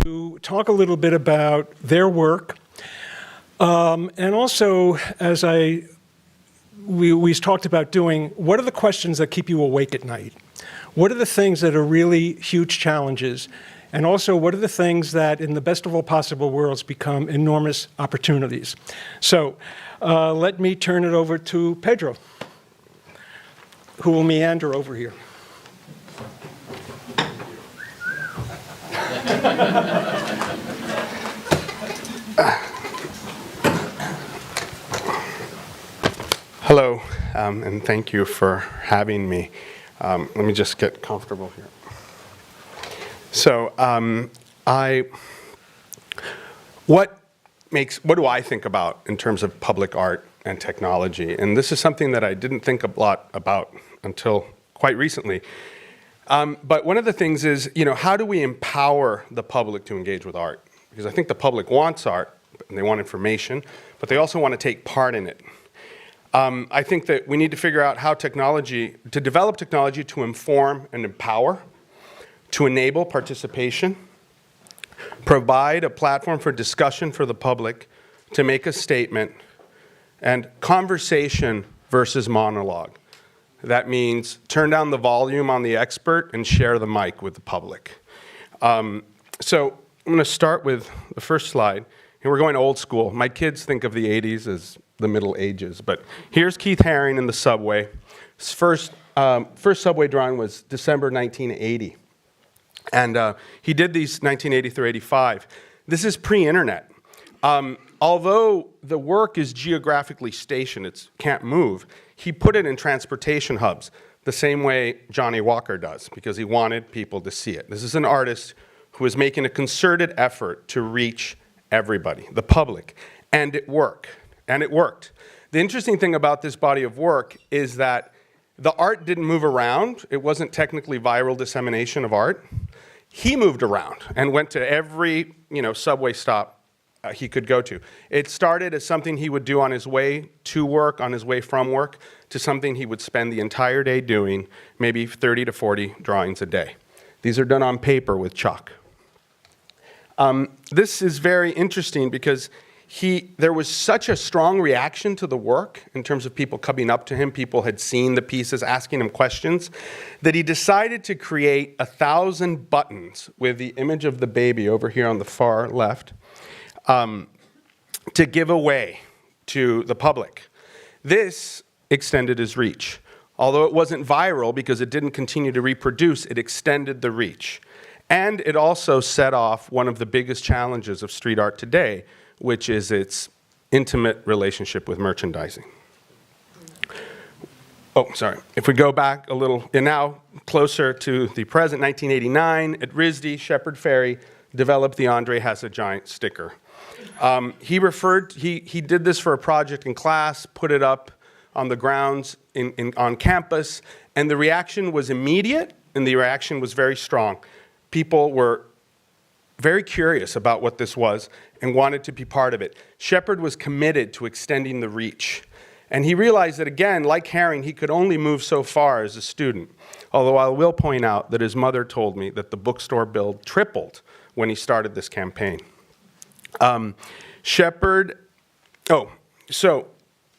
to talk a little bit about their work. And also, as we talked about doing, what are the questions that keep you awake at night? What are the things that are really huge challenges? And also, what are the things that, in the best of all possible worlds, become enormous opportunities? So, let me turn it over to Pedro, who will meander over here. Hello, and thank you for having me. Let me just get comfortable here. So, what do I think about in terms of public art and technology? And this is something that I didn't think a lot about until quite recently. But one of the things is, how do we empower the public to engage with art? Because I think the public wants art, and they want information, but they also want to take part in it. I think that we need to figure out how to develop technology to inform and empower, to enable participation, provide a platform for discussion for the public, to make a statement, and conversation versus monologue. That means turn down the volume on the expert and share the mic with the public. So I'm going to start with the first slide. And we're going old school. My kids think of the 80s as the Middle Ages. But here's Keith Haring in the subway. His first subway drawing was December 1980. And he did these 1980 through 85. This is pre-internet. Although the work is geographically stationed, it can't move, he put it in transportation hubs, the same way Johnny Walker does, because he wanted people to see it. This is an artist who is making a concerted effort to reach everybody, the public, and it worked. The interesting thing about this body of work is that the art didn't move around. It wasn't technically viral dissemination of art. He moved around and went to every subway stop he could go to. It started as something he would do on his way to work, on his way from work, to something he would spend the entire day doing, maybe 30 to 40 drawings a day. These are done on paper with chalk. This is very interesting because there was such a strong reaction to the work in terms of people coming up to him. People had seen the pieces, asking him questions, that he decided to create 1,000 buttons with the image of the baby over here on the far left to give away to the public. This extended his reach. Although it wasn't viral because it didn't continue to reproduce, it extended the reach. And it also set off one of the biggest challenges of street art today, which is its intimate relationship with merchandising. Oh, sorry. If we go back a little, and now closer to the present, 1989, at RISD, Shepard Fairey developed the Andre Has a Giant sticker. He did this for a project in class, put it up on the grounds on campus, and the reaction was immediate, and the reaction was very strong. People were very curious about what this was and wanted to be part of it. Shepard was committed to extending the reach. And he realized that, again, like Haring, he could only move so far as a student. Although I will point out that his mother told me that the bookstore bill tripled when he started this campaign. So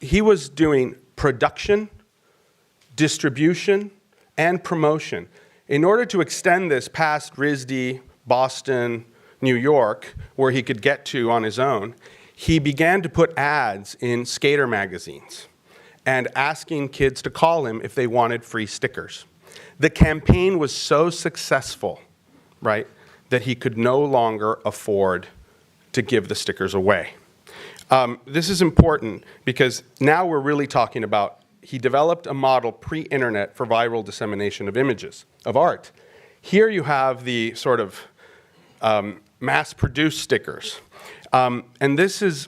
he was doing production, distribution, and promotion. In order to extend this past RISD, Boston, New York, where he could get to on his own, he began to put ads in skater magazines and asking kids to call him if they wanted free stickers. The campaign was so successful, right, that he could no longer afford to give the stickers away. This is important because now we're really talking about he developed a model pre-internet for viral dissemination of images, of art. Here you have the sort of mass-produced stickers. And this is,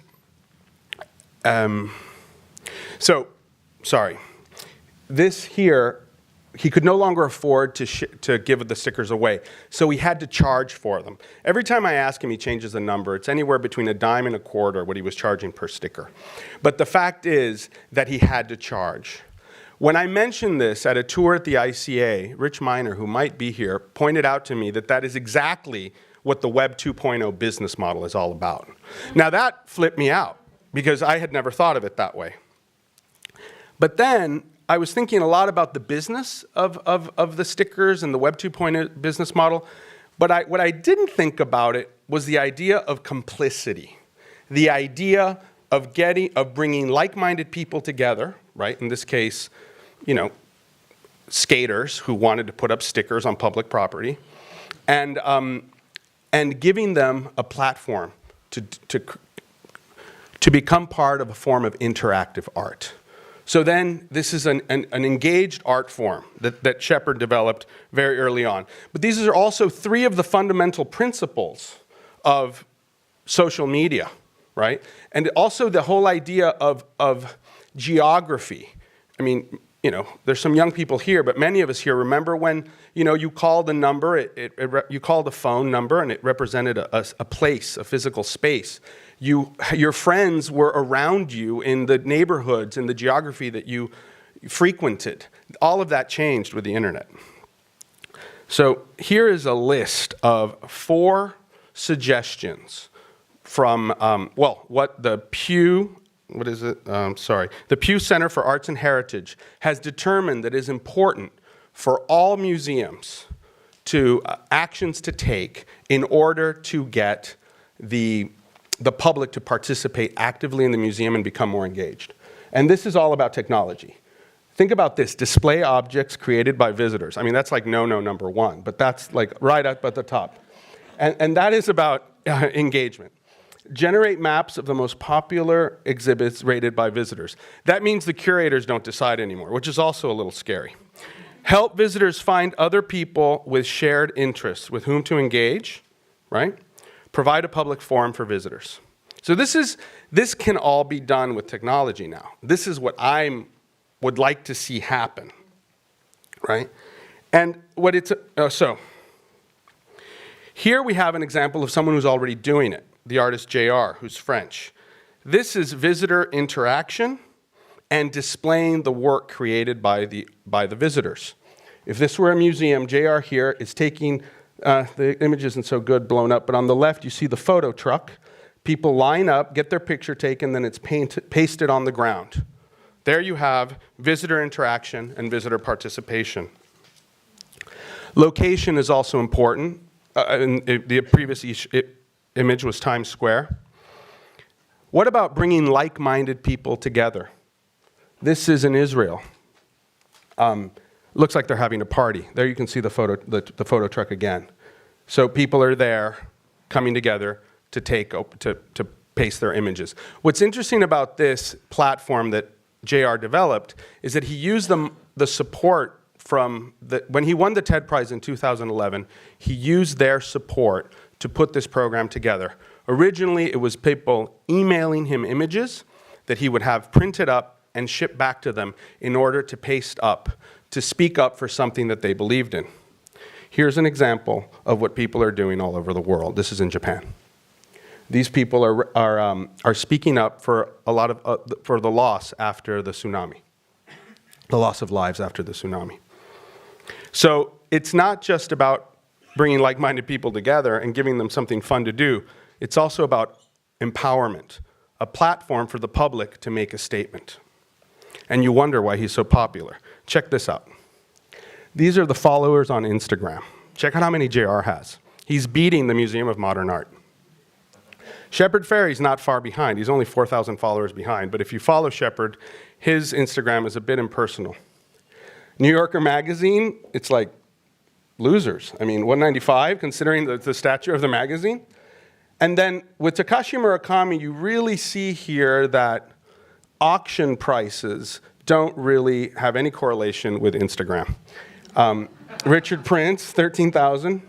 this here, he could no longer afford to give the stickers away, so he had to charge for them. Every time I ask him, he changes the number. It's anywhere between $0.10 and $0.25 what he was charging per sticker. But the fact is that he had to charge. When I mentioned this at a tour at the ICA, Rich Miner, who might be here, pointed out to me that that is exactly what the Web 2.0 business model is all about. Now that flipped me out because I had never thought of it that way. But then I was thinking a lot about the business of the stickers and the Web 2.0 business model. But what I didn't think about it was the idea of complicity, the idea of bringing like-minded people together, right? In this case, skaters who wanted to put up stickers on public property, and giving them a platform to become part of a form of interactive art. So then this is an engaged art form that Shepard developed very early on. But these are also three of the fundamental principles of social media, right? And also the whole idea of geography. I mean, there's some young people here, but many of us here remember when, you called a number, you called a phone number, and it represented a place, a physical space. Your friends were around you in the neighborhoods, in the geography that you frequented. All of that changed with the internet. So here is a list of 4 suggestions from, what the Pew Center for Arts and Heritage has determined that is important for all museums actions to take in order to get the public to participate actively in the museum and become more engaged. And this is all about technology. Think about this, display objects created by visitors. I mean, that's like no number 1, but that's like right up at the top. And that is about engagement. Generate maps of the most popular exhibits rated by visitors. That means the curators don't decide anymore, which is also a little scary. Help visitors find other people with shared interests with whom to engage, right? Provide a public forum for visitors. So this can all be done with technology now. This is what I would like to see happen, right? And so here we have an example of someone who's already doing it. The artist JR, who's French. This is visitor interaction and displaying the work created by the visitors. If this were a museum, JR here is taking, the image isn't so good, blown up, but on the left you see the photo truck. People line up, get their picture taken, then it's pasted on the ground. There you have visitor interaction and visitor participation. Location is also important. In the previous image was Times Square. What about bringing like-minded people together? This is in Israel. Looks like they're having a party. There you can see the photo truck again. So people are there coming together to paste their images. What's interesting about this platform that JR developed is that he used the support from when he won the TED Prize in 2011, he used their support to put this program together. Originally, it was people emailing him images that he would have printed up and shipped back to them in order to paste up, to speak up for something that they believed in. Here's an example of what people are doing all over the world. This is in Japan. These people are speaking up for for the loss after the tsunami, the loss of lives after the tsunami. So it's not just about bringing like-minded people together and giving them something fun to do. It's also about empowerment, a platform for the public to make a statement. And you wonder why he's so popular. Check this out. These are the followers on Instagram. Check out how many JR has. He's beating the Museum of Modern Art. Shepard Fairey's not far behind. He's only 4,000 followers behind. But if you follow Shepard, his Instagram is a bit impersonal. New Yorker magazine, it's like losers. I mean, 195, considering the stature of the magazine. And then with Takashi Murakami, you really see here that auction prices don't really have any correlation with Instagram. Richard Prince, 13,000.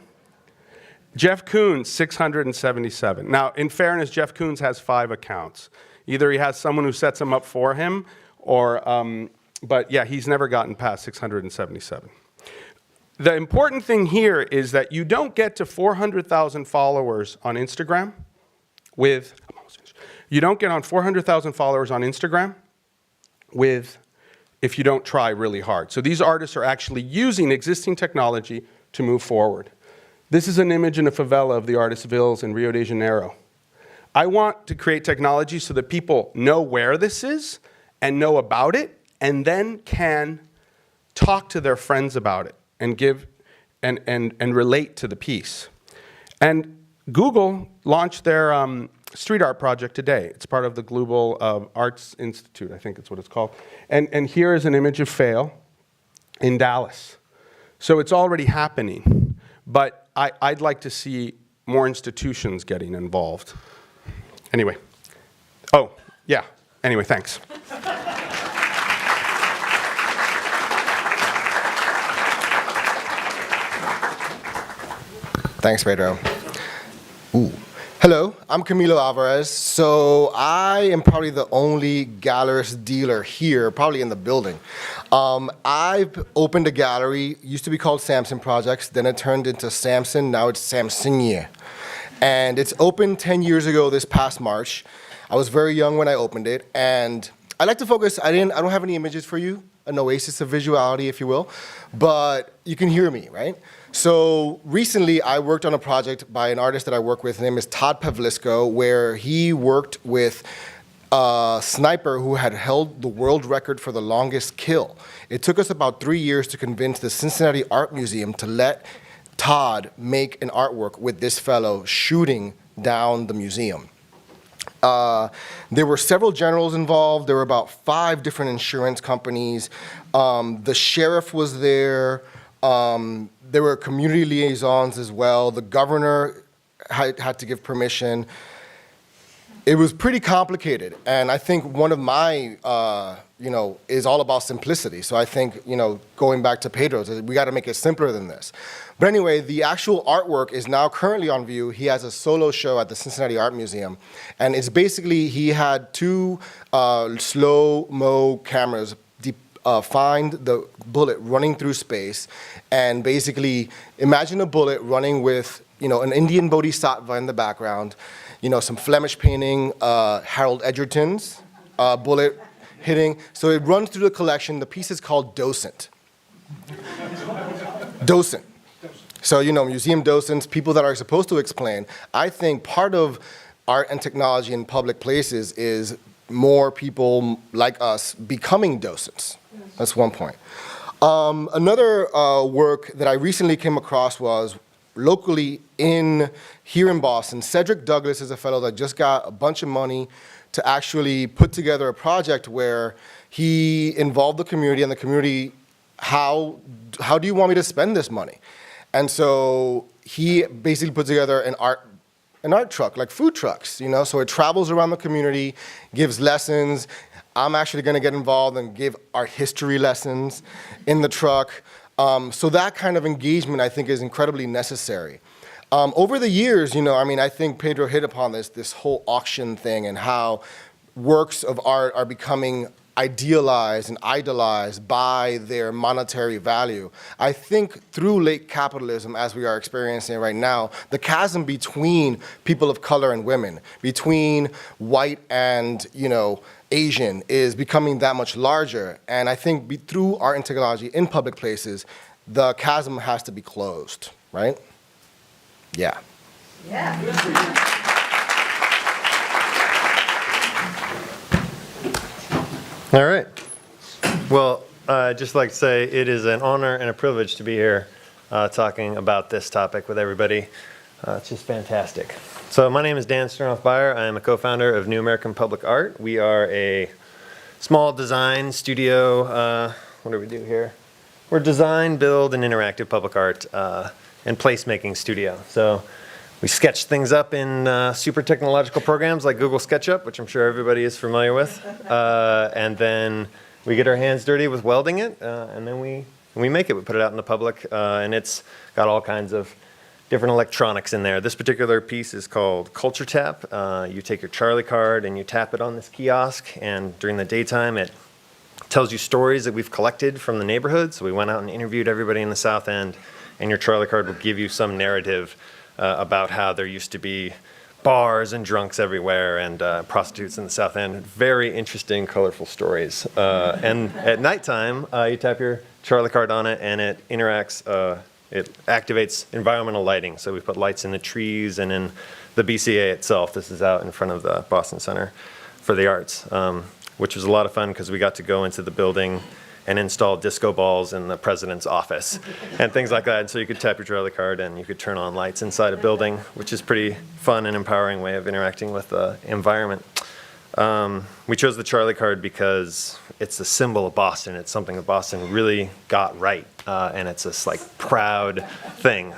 Jeff Koons, 677. Now, in fairness, Jeff Koons has 5 accounts. Either he has someone who sets them up for him, or, but yeah, he's never gotten past 677. The important thing here is that you don't get to 400,000 followers on Instagram with, you don't get on 400,000 followers on Instagram if you don't try really hard. So these artists are actually using existing technology to move forward. This is an image in a favela of the artist Vills in Rio de Janeiro. I want to create technology so that people know where this is and know about it, and then can talk to their friends about it and give and relate to the piece. And Google launched their street art project today. It's part of the Global Arts Institute, I think that's what it's called. And here is an image of Fail in Dallas. So it's already happening, but I'd like to see more institutions getting involved. Anyway. Oh, yeah. Anyway, thanks. Thanks, Pedro. Ooh. Hello, I'm Camilo Alvarez. So I am probably the only gallerist dealer here, probably in the building. I've opened a gallery, used to be called Samson Projects, then it turned into Samson, now it's Samsonia. And it's opened 10 years ago this past March. I was very young when I opened it, and I like to focus, I don't have any images for you, an oasis of visuality, if you will, but you can hear me, right? So recently I worked on a project by an artist that I work with. His name is Todd Pavlisko, where he worked with a sniper who had held the world record for the longest kill. It took us about 3 years to convince the Cincinnati Art Museum to let Todd make an artwork with this fellow shooting down the museum. There were several generals involved. There were about 5 different insurance companies. The sheriff was there. There were community liaisons as well. The governor had to give permission. It was pretty complicated, and I think one of my, is all about simplicity. So I think, going back to Pedro's, we got to make it simpler than this. But anyway, the actual artwork is now currently on view. He has a solo show at the Cincinnati Art Museum, and it's basically, he had 2 slow-mo cameras find the bullet running through space, and basically imagine a bullet running with, an Indian bodhisattva in the background, some Flemish painting, Harold Edgerton's bullet hitting. So it runs through the collection. The piece is called Docent. Docent. So, museum docents, people that are supposed to explain. I think part of art and technology in public places is more people like us becoming docents. That's one point. Another work that I recently came across was locally here in Boston. Cedric Douglas is a fellow that just got a bunch of money to actually put together a project where he involved the community, and the community, how do you want me to spend this money? And so he basically put together an art truck, like food trucks, so it travels around the community, gives lessons. I'm actually going to get involved and give art history lessons in the truck. So that kind of engagement, I think, is incredibly necessary. Over the years, I think Pedro hit upon this whole auction thing and how works of art are becoming idealized and idolized by their monetary value. I think through late capitalism, as we are experiencing right now, the chasm between people of color and women, between white and, Asian, is becoming that much larger. And I think through art and technology in public places, the chasm has to be closed, right? Yeah. Yeah. All right. Well, I'd just like to say it is an honor and a privilege to be here talking about this topic with everybody. It's just fantastic. So my name is Dan Sternoff-Beyer. I am a co-founder of New American Public Art. We are a small design studio. What do we do here? We're design, build, and interactive public art and placemaking studio. So we sketch things up in super technological programs like Google SketchUp, which I'm sure everybody is familiar with. And then we get our hands dirty with welding it, and then we make it. We put it out in the public, and it's got all kinds of different electronics in there. This particular piece is called Culture Tap. You take your Charlie card and you tap it on this kiosk, and during the daytime it tells you stories that we've collected from the neighborhood. So we went out and interviewed everybody in the South End, and your Charlie card will give you some narrative about how there used to be bars and drunks everywhere and prostitutes in the South End. Very interesting, colorful stories. And at nighttime, you tap your Charlie card on it, and it interacts it activates environmental lighting. So we put lights in the trees and in the BCA itself. This is out in front of the Boston Center for the Arts, which was a lot of fun because we got to go into the building and install disco balls in the president's office and things like that. And so you could tap your trolley card and you could turn on lights inside a building, which is pretty fun and empowering way of interacting with the environment. We chose the Charlie card because it's a symbol of Boston. It's something that Boston really got right. And it's this like proud thing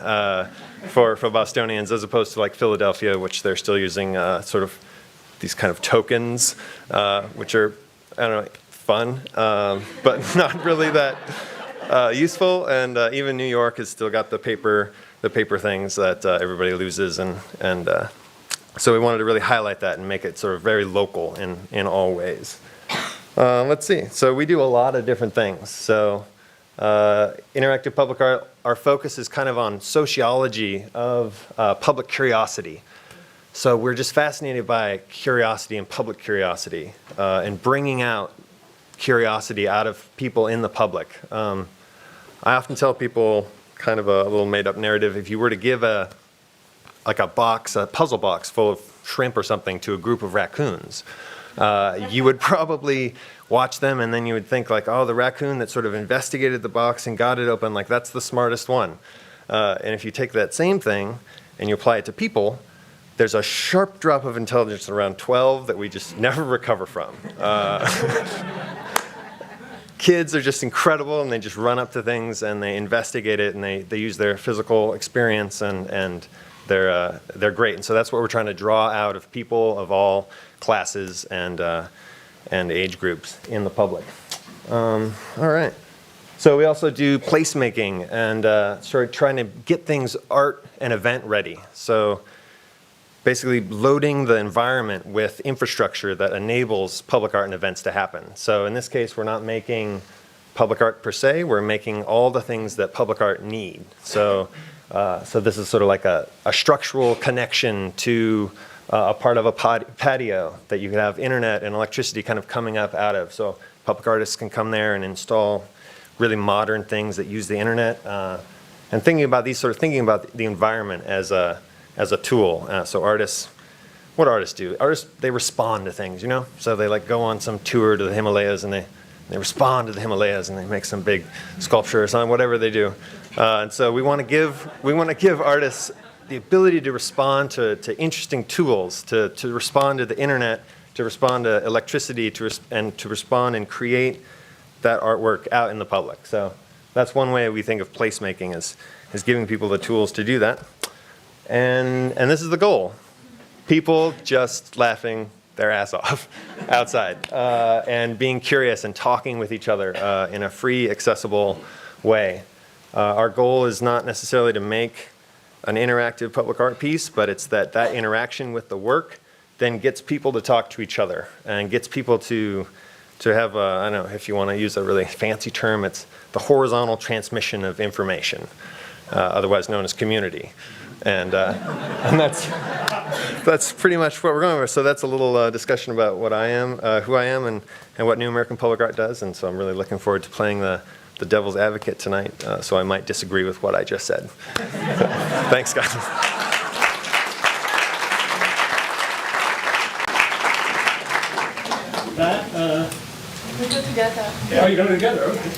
for Bostonians, as opposed to like Philadelphia, which they're still using sort of these kind of tokens, which are, I don't know, fun, but not really that useful. And even New York has still got the paper things that everybody loses, and so we wanted to really highlight that and make it sort of very local in all ways. Let's see. So we do a lot of different things. So interactive public art, our focus is kind of on sociology of public curiosity. So we're just fascinated by curiosity and public curiosity, and bringing out curiosity out of people in the public. I often tell people kind of a little made-up narrative. If you were to give a puzzle box full of shrimp or something to a group of raccoons, you would probably watch them and then you would think like, oh, the raccoon that sort of investigated the box and got it open, like that's the smartest one. And if you take that same thing and you apply it to people, there's a sharp drop of intelligence around 12 that we just never recover from. Kids are just incredible, and they just run up to things and they investigate it, and they use their physical experience, and they're great. And so that's what we're trying to draw out of people of all classes and age groups in the public. All right. So we also do placemaking and sort of trying to get things art and event ready. So basically loading the environment with infrastructure that enables public art and events to happen. So in this case, we're not making public art per se, we're making all the things that public art need. So this is sort of like a structural connection to a part of a patio that you can have internet and electricity kind of coming up out of. So public artists can come there and install really modern things that use the internet. And thinking about the environment as a tool. So artists, what artists do? Artists, they respond to things, you know? So they like go on some tour to the Himalayas and they respond to the Himalayas and they make some big sculpture or something, whatever they do. And so we want to give artists the ability to respond to interesting tools, to respond to the internet, to respond to electricity, to respond and create that artwork out in the public. So that's one way we think of placemaking is giving people the tools to do that. And this is the goal. People just laughing their ass off outside and being curious and talking with each other in a free, accessible way. Our goal is not necessarily to make an interactive public art piece, but it's that interaction with the work then gets people to talk to each other and gets people to have, I don't know if you want to use a really fancy term, it's the horizontal transmission of information, otherwise known as community. And that's pretty much what we're going with. So that's a little discussion about what I am, who I am, and what New American Public Art does. And so I'm really looking forward to playing the devil's advocate tonight. So I might disagree with what I just said. So, thanks, guys. We go together. Oh, you go together, okay.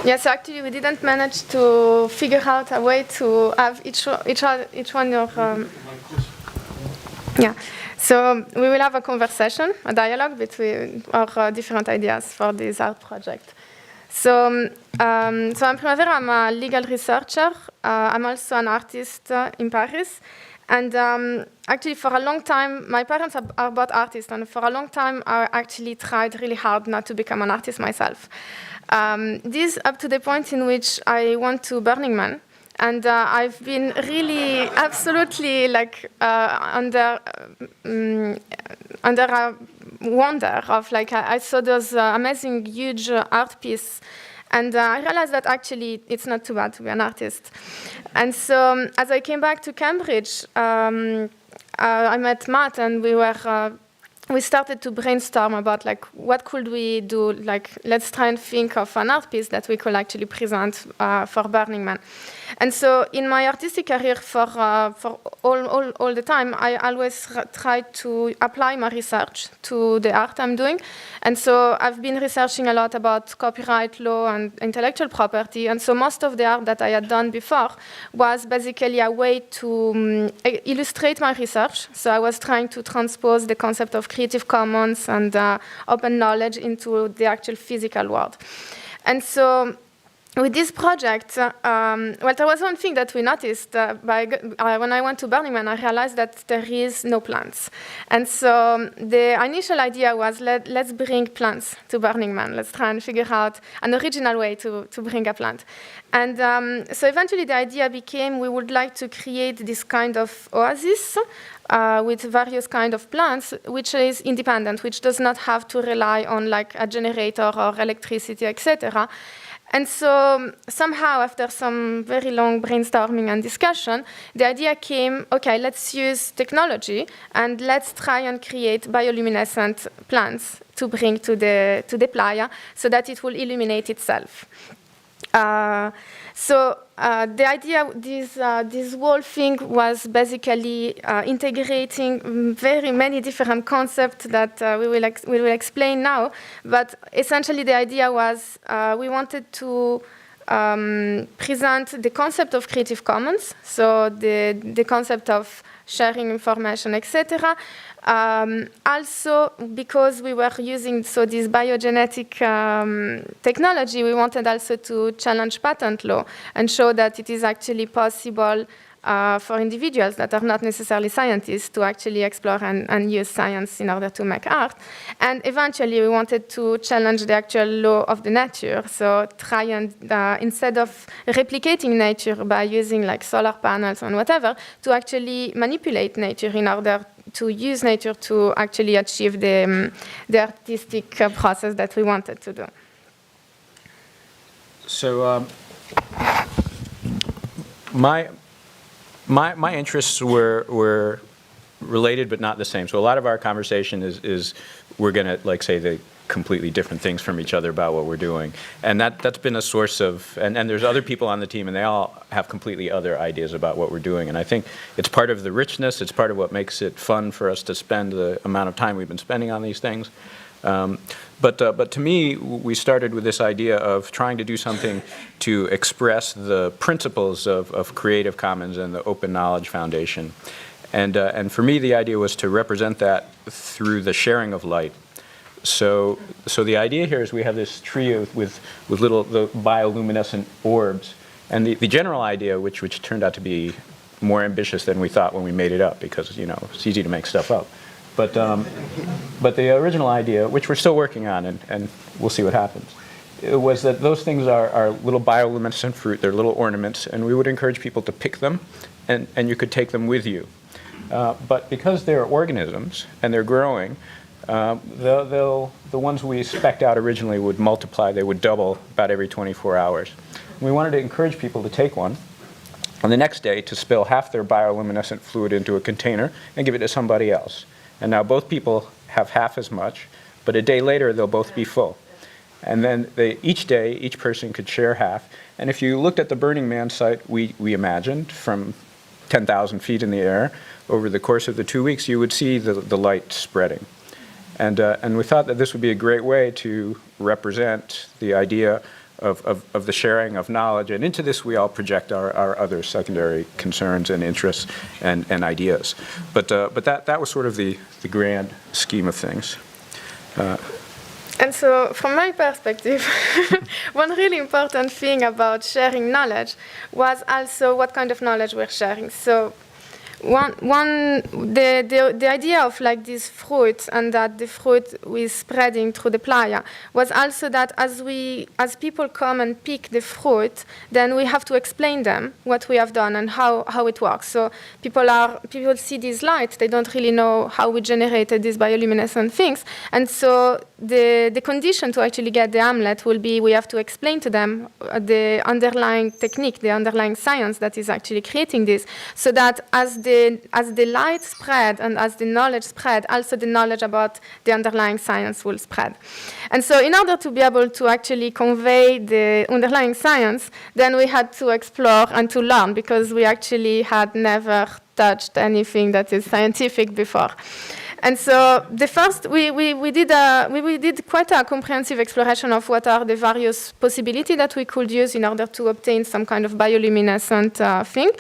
Yes, actually, we didn't manage to figure out a way to have each one your. Yeah, so we will have a conversation, a dialogue between our different ideas for this art project. So I'm Primavera. I'm a legal researcher. I'm also an artist in Paris. And actually, for a long time, my parents are both artists. And for a long time, I actually tried really hard not to become an artist myself. This up to the point in which I went to Burning Man. And I've been really absolutely like under a wonder of like, I saw those amazing, huge art piece. And I realized that actually it's not too bad to be an artist. And so as I came back to Cambridge, I met Matt, and we started to brainstorm about like what could we do. Like, let's try and think of an art piece that we could actually present for Burning Man. And so in my artistic career for all the time, I always try to apply my research to the art I'm doing. And so I've been researching a lot about copyright law and intellectual property. And so most of the art that I had done before was basically a way to illustrate my research. So I was trying to transpose the concept of Creative Commons and open knowledge into the actual physical world. And so with this project, well, there was one thing that we noticed when I went to Burning Man. I realized that there is no plants. And so the initial idea was, let's bring plants to Burning Man. Let's try and figure out an original way to bring a plant. And so eventually the idea became we would like to create this kind of oasis with various kind of plants, which is independent, which does not have to rely on like a generator or electricity, etc. And so somehow, after some very long brainstorming and discussion, the idea came, okay, let's use technology and let's try and create bioluminescent plants to bring to the playa so that it will illuminate itself. So the idea, this whole thing was basically integrating very many different concepts that we will explain now. But essentially, the idea was we wanted to present the concept of Creative Commons, so the concept of sharing information, etc. Also, because we were using this biogenetic technology, we wanted also to challenge patent law and show that it is actually possible for individuals that are not necessarily scientists to actually explore and use science in order to make art. And eventually, we wanted to challenge the actual law of the nature. So try and, instead of replicating nature by using like solar panels and whatever, to actually manipulate nature in order to use nature to actually achieve the artistic process that we wanted to do. So my interests were related but not the same. So a lot of our conversation is we're going to like say the completely different things from each other about what we're doing. And that's been a source of, and there's other people on the team and they all have completely other ideas about what we're doing. And I think it's part of the richness, it's part of what makes it fun for us to spend the amount of time we've been spending on these things. But to me, we started with this idea of trying to do something to express the principles of Creative Commons and the Open Knowledge Foundation. And for me, the idea was to represent that through the sharing of light. So the idea here is we have this tree with little the bioluminescent orbs. And the general idea, which turned out to be more ambitious than we thought when we made it up, because, you know, it's easy to make stuff up. But the original idea, which we're still working on, and we'll see what happens, it was that those things are little bioluminescent fruit. They're little ornaments, and we would encourage people to pick them, and you could take them with you. But because they're organisms and they're growing, the ones we spec'd out originally would multiply. They would double about every 24 hours. And we wanted to encourage people to take one, and the next day to spill half their bioluminescent fluid into a container and give it to somebody else. And now both people have half as much, but a day later they'll both be full. And then each day, each person could share half. And if you looked at the Burning Man site we imagined from 10,000 feet in the air, over the course of the 2 weeks, you would see the light spreading. And we thought that this would be a great way to represent the idea of the sharing of knowledge. And into this, we all project our other secondary concerns and interests and ideas. But that was sort of the grand scheme of things. And so, from my perspective, one really important thing about sharing knowledge was also what kind of knowledge we're sharing. So, the idea of like this fruit and that the fruit is spreading through the playa was also that as people come and pick the fruit, then we have to explain them what we have done and how it works. So people see this light, they don't really know how we generated these bioluminescent things, and so the condition to actually get the amulet will be we have to explain to them the underlying technique, the underlying science that is actually creating this, so that as the light spread and as the knowledge spread, also the knowledge about the underlying science will spread. And so in order to be able to actually convey the underlying science, then we had to explore and to learn, because we actually had never touched anything that is scientific before. And so the first, we did quite a comprehensive exploration of what are the various possibilities that we could use in order to obtain some kind of bioluminescent thing.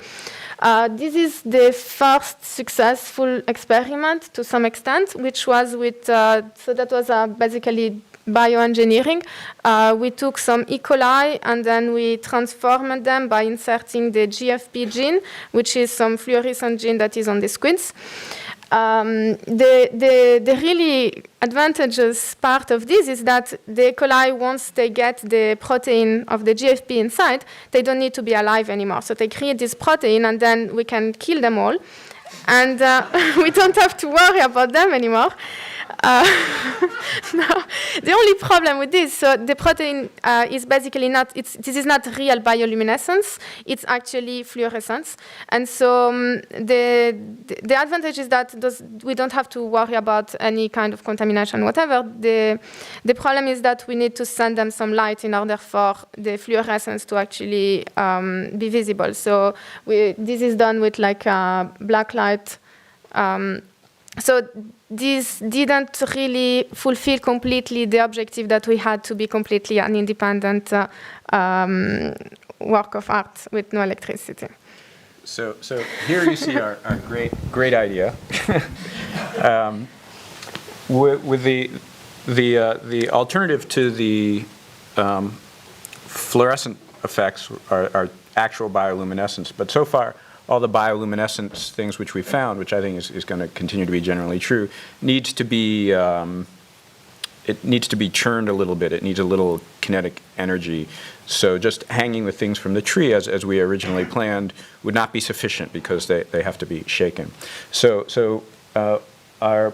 This is the first successful experiment to some extent, which was with, so that was basically bioengineering. We took some E. coli and then we transformed them by inserting the GFP gene, which is some fluorescent gene that is on the squids. The really advantageous part of this is that the E. coli, once they get the protein of the GFP inside, they don't need to be alive anymore. So they create this protein, and then we can kill them all. And we don't have to worry about them anymore. No. The only problem with this, so the protein is basically not, this is not real bioluminescence, it's actually fluorescence. And so the advantage is that we don't have to worry about any kind of contamination, whatever. The problem is that we need to send them some light in order for the fluorescence to actually be visible. So this is done with like black light. So this didn't really fulfill completely the objective that we had to be completely an independent work of art with no electricity. So here you see our great idea. With the alternative to the fluorescent effects are actual bioluminescence, but so far all the bioluminescence things which we found, which I think is going to continue to be generally true, needs to be churned a little bit. It needs a little kinetic energy. So just hanging the things from the tree as we originally planned would not be sufficient, because they have to be shaken. So our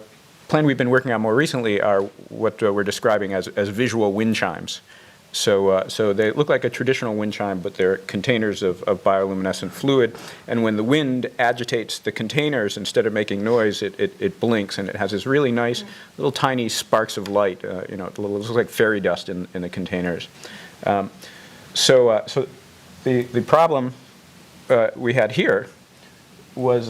plan we've been working on more recently are what we're describing as visual wind chimes. So they look like a traditional wind chime, but they're containers of bioluminescent fluid. And when the wind agitates the containers, instead of making noise, it blinks, and it has this really nice little tiny sparks of light. It looks like fairy dust in the containers. So the problem we had here was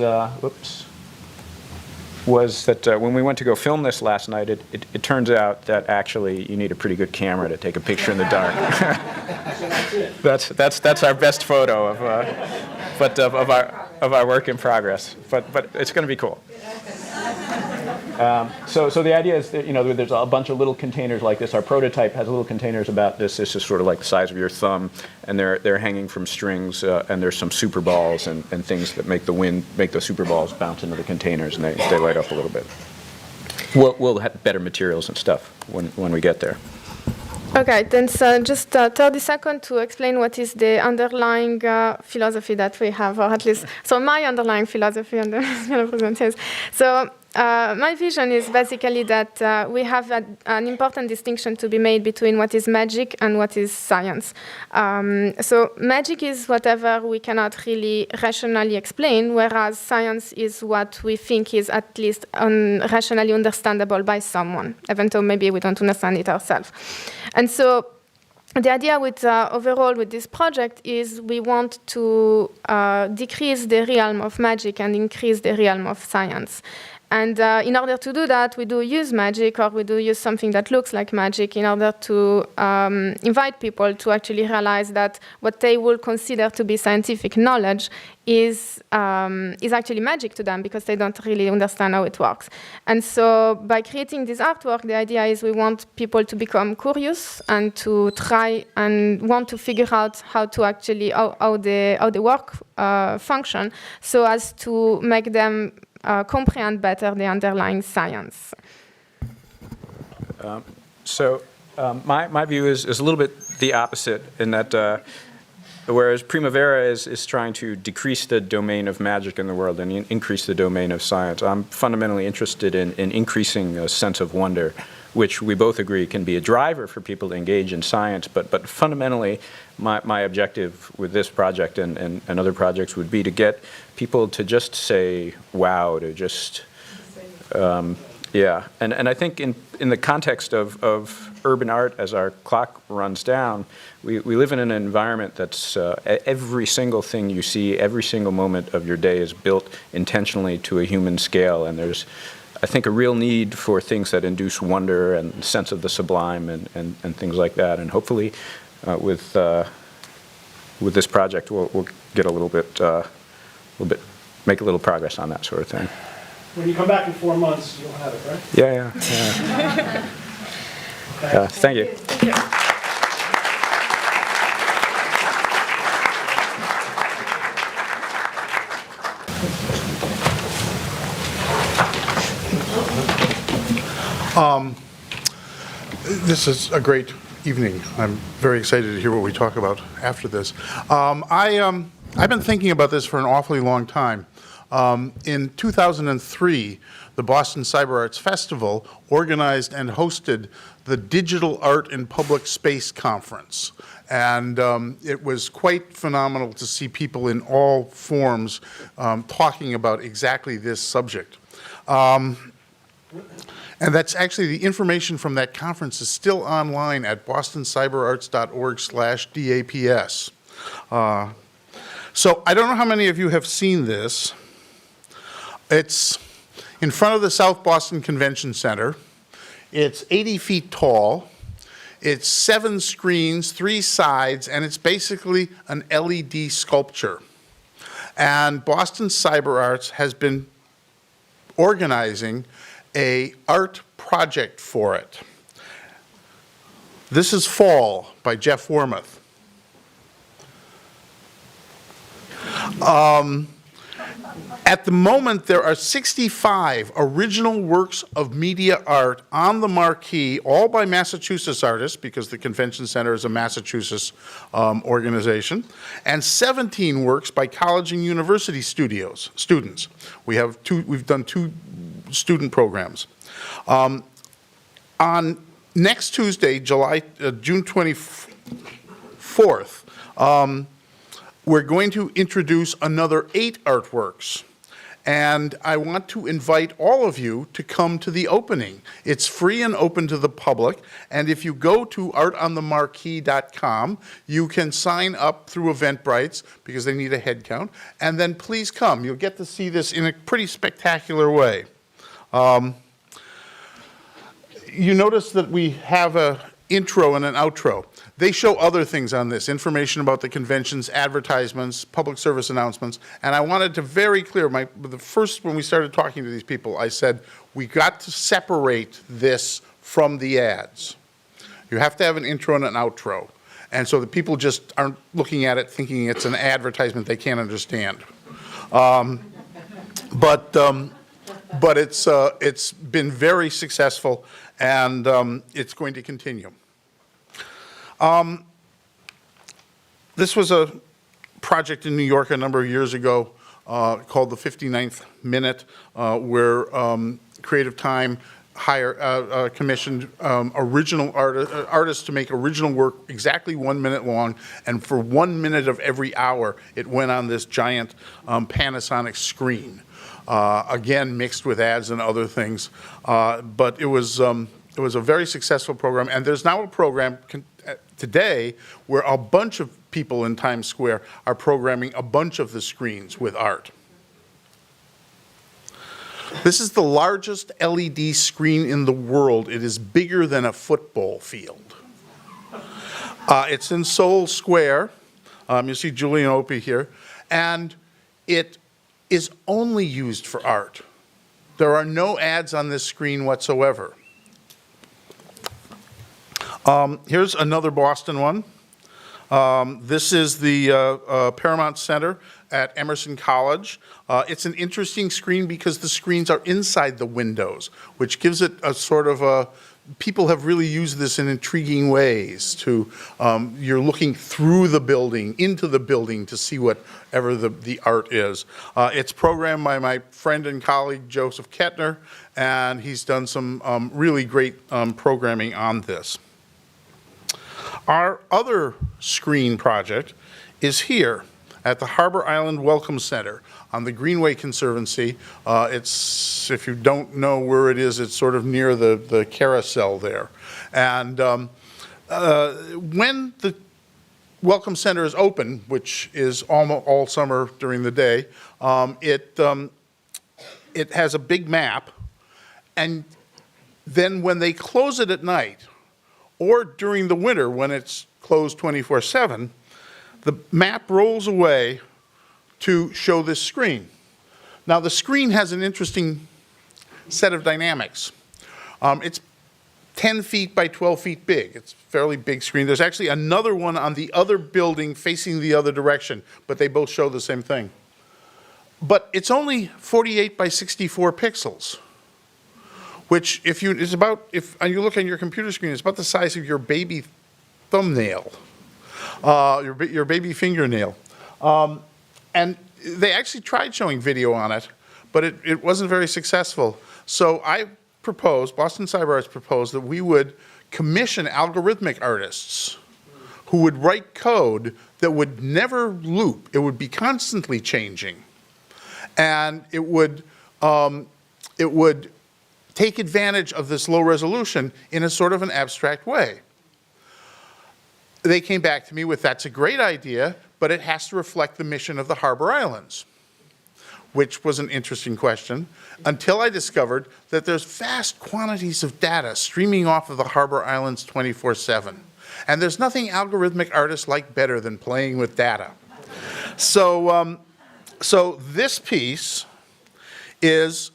that when we went to go film this last night, it turns out that actually you need a pretty good camera to take a picture in the dark. That's our best photo of our work in progress. But it's going to be cool. So the idea is that there's a bunch of little containers like this. Our prototype has little containers about this. This is sort of like the size of your thumb, and they're hanging from strings. And there's some super balls and things that make the super balls bounce into the containers, and they light up a little bit. We'll have better materials and stuff when we get there. Okay, then so just 30 seconds to explain what is the underlying philosophy that we have, or at least, so my underlying philosophy, and so my vision is basically that we have an important distinction to be made between what is magic and what is science. So magic is whatever we cannot really rationally explain, whereas science is what we think is at least rationally understandable by someone, even though maybe we don't understand it ourselves. And so the idea overall with this project is we want to decrease the realm of magic and increase the realm of science. And in order to do that, we do use magic, or we do use something that looks like magic, in order to invite people to actually realize that what they will consider to be scientific knowledge is actually magic to them, because they don't really understand how it works. And so by creating this artwork, the idea is we want people to become curious and to try and want to figure out how the work function, so as to make them comprehend better the underlying science. My view is a little bit the opposite, in that whereas Primavera is trying to decrease the domain of magic in the world and increase the domain of science. I'm fundamentally interested in increasing a sense of wonder, which we both agree can be a driver for people to engage in science. But fundamentally, my objective with this project and other projects would be to get people to just say, wow, to just, yeah. And I think in the context of urban art, as our clock runs down, we live in an environment that's every single thing you see, every single moment of your day is built intentionally to a human scale. And there's, I think, a real need for things that induce wonder and sense of the sublime and things like that. And hopefully with this project, we'll get a little bit, make a little progress on that sort of thing. When you come back in 4 months, you'll have it, right? Yeah. Thank you. This is a great evening. I'm very excited to hear what we talk about after this. I've been thinking about this for an awfully long time. In 2003, the Boston Cyber Arts Festival organized and hosted the Digital Art in Public Space Conference. And it was quite phenomenal to see people in all forms talking about exactly this subject. And that's actually, the information from that conference is still online at bostoncyberarts.org/DAPS. So I don't know how many of you have seen this. It's in front of the South Boston Convention Center. It's 80 feet tall. It's 7 screens, 3 sides, and it's basically an LED sculpture. And Boston Cyber Arts has been organizing an art project for it. This is Fall by Jeff Wormuth. At the moment, there are 65 original works of media art on the marquee, all by Massachusetts artists, because the Convention Center is a Massachusetts organization, and 17 works by college and university students. We've done 2 student programs. On next Tuesday, June 24th, we're going to introduce another 8 artworks. And I want to invite all of you to come to the opening. It's free and open to the public. And if you go to artonthemarquee.com, you can sign up through Eventbrite because they need a head count. And then please come. You'll get to see this in a pretty spectacular way. You notice that we have an intro and an outro. They show other things on this, information about the conventions, advertisements, public service announcements, and I wanted to very clear, when we started talking to these people, I said, we got to separate this from the ads. You have to have an intro and an outro, and so the people just aren't looking at it thinking it's an advertisement they can't understand. But it's been very successful, and it's going to continue. This was a project in New York a number of years ago called the 59th Minute, where Creative Time commissioned original artists to make original work exactly 1 minute long, and for 1 minute of every hour, it went on this giant Panasonic screen. Again, mixed with ads and other things, but it was a very successful program, and there's now a program today where a bunch of people in Times Square are programming a bunch of the screens with art. This is the largest LED screen in the world. It is bigger than a football field. It's in Seoul Square. You see Julian Opie here. And it is only used for art. There are no ads on this screen whatsoever. Here's another Boston one. This is the Paramount Center at Emerson College. It's an interesting screen because the screens are inside the windows, which gives it a sort of a people have really used this in intriguing ways to, you're looking through the building, into the building to see whatever the art is. It's programmed by my friend and colleague, Joseph Kettner, and he's done some really great programming on this. Our other screen project is here at the Harbor Island Welcome Center on the Greenway Conservancy. It's, if you don't know where it is, it's sort of near the carousel there. And when the Welcome Center is open, which is all summer during the day, it has a big map. And then when they close it at night, or during the winter when it's closed 24/7, the map rolls away to show this screen. Now the screen has an interesting set of dynamics. It's 10 feet by 12 feet big. It's a fairly big screen. There's actually another one on the other building facing the other direction, but they both show the same thing. But it's only 48 by 64 pixels. Which, if you look on your computer screen, it's about the size of your baby thumbnail, your baby fingernail. And they actually tried showing video on it, but it wasn't very successful. So Boston Cyber Arts proposed that we would commission algorithmic artists who would write code that would never loop. It would be constantly changing. And it would take advantage of this low resolution in a sort of an abstract way. They came back to me with, that's a great idea, but it has to reflect the mission of the Harbor Islands, which was an interesting question, until I discovered that there's vast quantities of data streaming off of the Harbor Islands 24/7. And there's nothing algorithmic artists like better than playing with data. So this piece is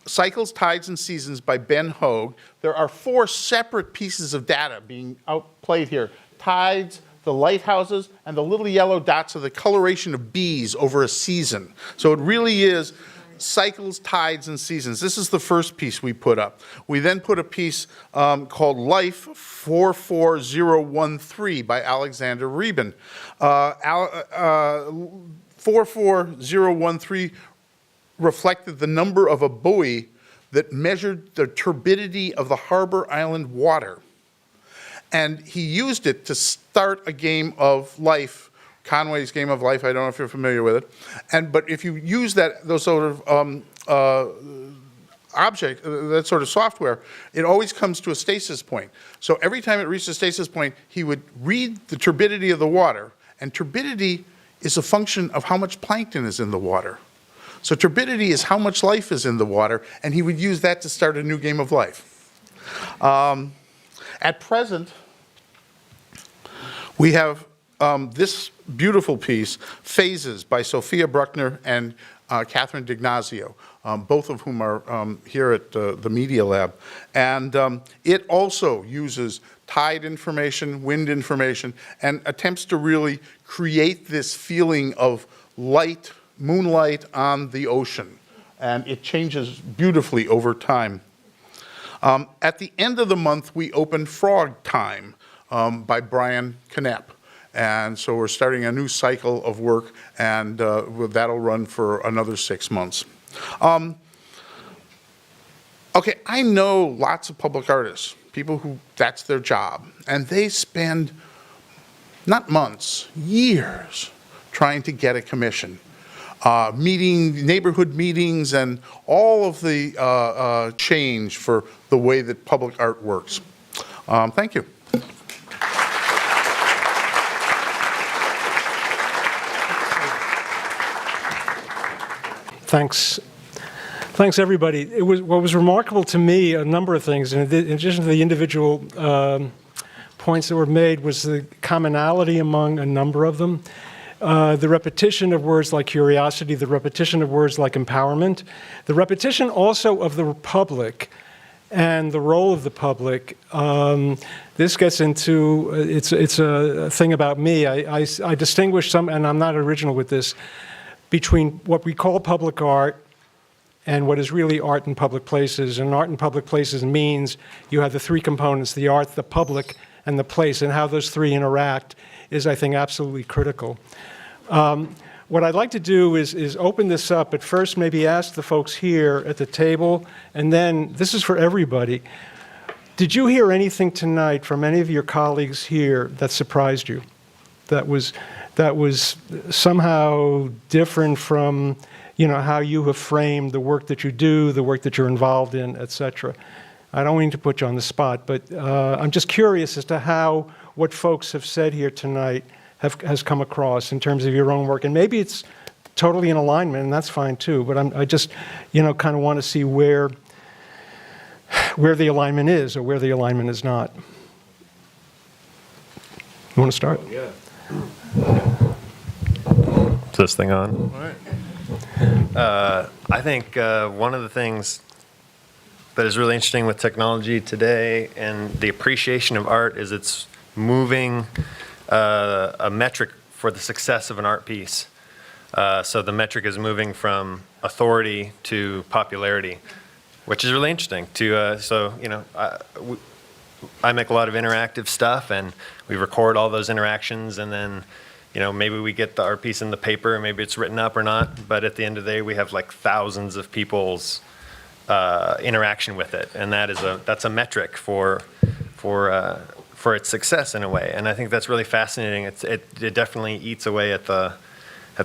Cycles, Tides, and Seasons by Ben Hogue. There are 4 separate pieces of data being outplayed here. Tides, the lighthouses, and the little yellow dots are the coloration of bees over a season. So it really is cycles, tides, and seasons. This is the first piece we put up. We then put a piece called Life 44013 by Alexander Reben. 44013 reflected the number of a buoy that measured the turbidity of the Harbor Island water. And he used it to start a game of life, Conway's Game of Life. I don't know if you're familiar with it. But if you use those sort of that sort of software, it always comes to a stasis point. So every time it reached a stasis point, he would read the turbidity of the water. And turbidity is a function of how much plankton is in the water. So turbidity is how much life is in the water, and he would use that to start a new game of life. At present, we have this beautiful piece, Phases by Sophia Bruckner and Catherine D'Ignazio, both of whom are here at the Media Lab. And it also uses tide information, wind information, and attempts to really create this feeling of light, moonlight on the ocean. And it changes beautifully over time. At the end of the month, we open Frog Time by Brian Knapp. And so we're starting a new cycle of work, and that'll run for another 6 months. Okay, I know lots of public artists, people who that's their job, and they spend not months, years trying to get a commission. Neighborhood meetings, and all of the change for the way that public art works. Thank you. Thanks. Thanks, everybody. What was remarkable to me, a number of things, in addition to the individual points that were made, was the commonality among a number of them. The repetition of words like curiosity, the repetition of words like empowerment, the repetition also of the republic and the role of the public. This gets into, it's a thing about me. I distinguish some, and I'm not original with this, between what we call public art and what is really art in public places. And art in public places means you have the three components, the art, the public, and the place, and how those three interact is, I think, absolutely critical. What I'd like to do is open this up, but first maybe ask the folks here at the table, and then, this is for everybody. Did you hear anything tonight from any of your colleagues here that surprised you? That was somehow different from, how you have framed the work that you do, the work that you're involved in, et cetera. I don't mean to put you on the spot, but I'm just curious as to how what folks have said here tonight has come across in terms of your own work. And maybe it's totally in alignment, and that's fine too, but I just, kind of want to see where the alignment is or where the alignment is not. You want to start? Yeah. Is this thing on? All right. I think one of the things that is really interesting with technology today and the appreciation of art is it's moving a metric for the success of an art piece. So the metric is moving from authority to popularity, which is really interesting. I make a lot of interactive stuff, and we record all those interactions, and then, maybe we get the art piece in the paper, and maybe it's written up or not, but at the end of the day, we have like thousands of people's interaction with it, and that's a metric for its success in a way. And I think that's really fascinating. It definitely eats away at the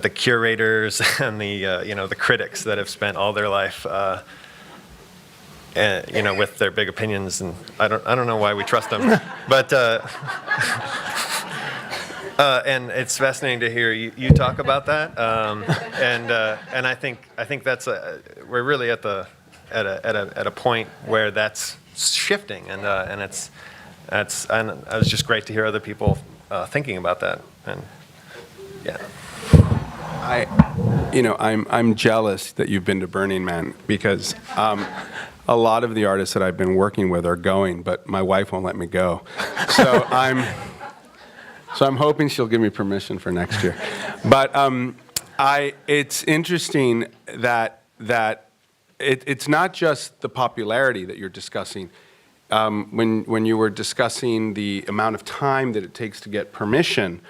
curators and the critics that have spent all their life with their big opinions, and I don't know why we trust them, but and it's fascinating to hear you talk about that, and I think that's we're really at a point where that's shifting, and it was just great to hear other people thinking about that, and yeah. I'm jealous that you've been to Burning Man, because a lot of the artists that I've been working with are going, but my wife won't let me go. So I'm hoping she'll give me permission for next year. But it's interesting that it's not just the popularity that you're discussing. When you were discussing the amount of time that it takes to get permission,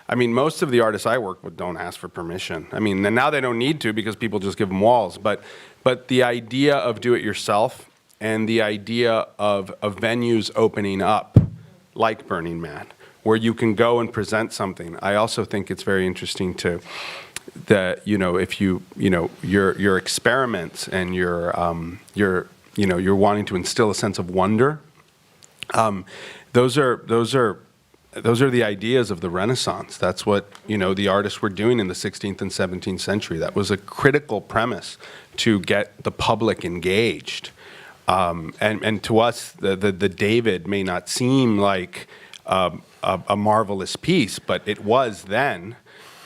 I mean, most of the artists I work with don't ask for permission. I mean, and now they don't need to because people just give them walls. But the idea of do-it-yourself and the idea of venues opening up, like Burning Man, where you can go and present something, I also think it's very interesting if your experiments and you're wanting to instill a sense of wonder. Those are the ideas of the Renaissance. That's what, the artists were doing in the 16th and 17th century. That was a critical premise to get the public engaged. And to us, the David may not seem like a marvelous piece, but it was then.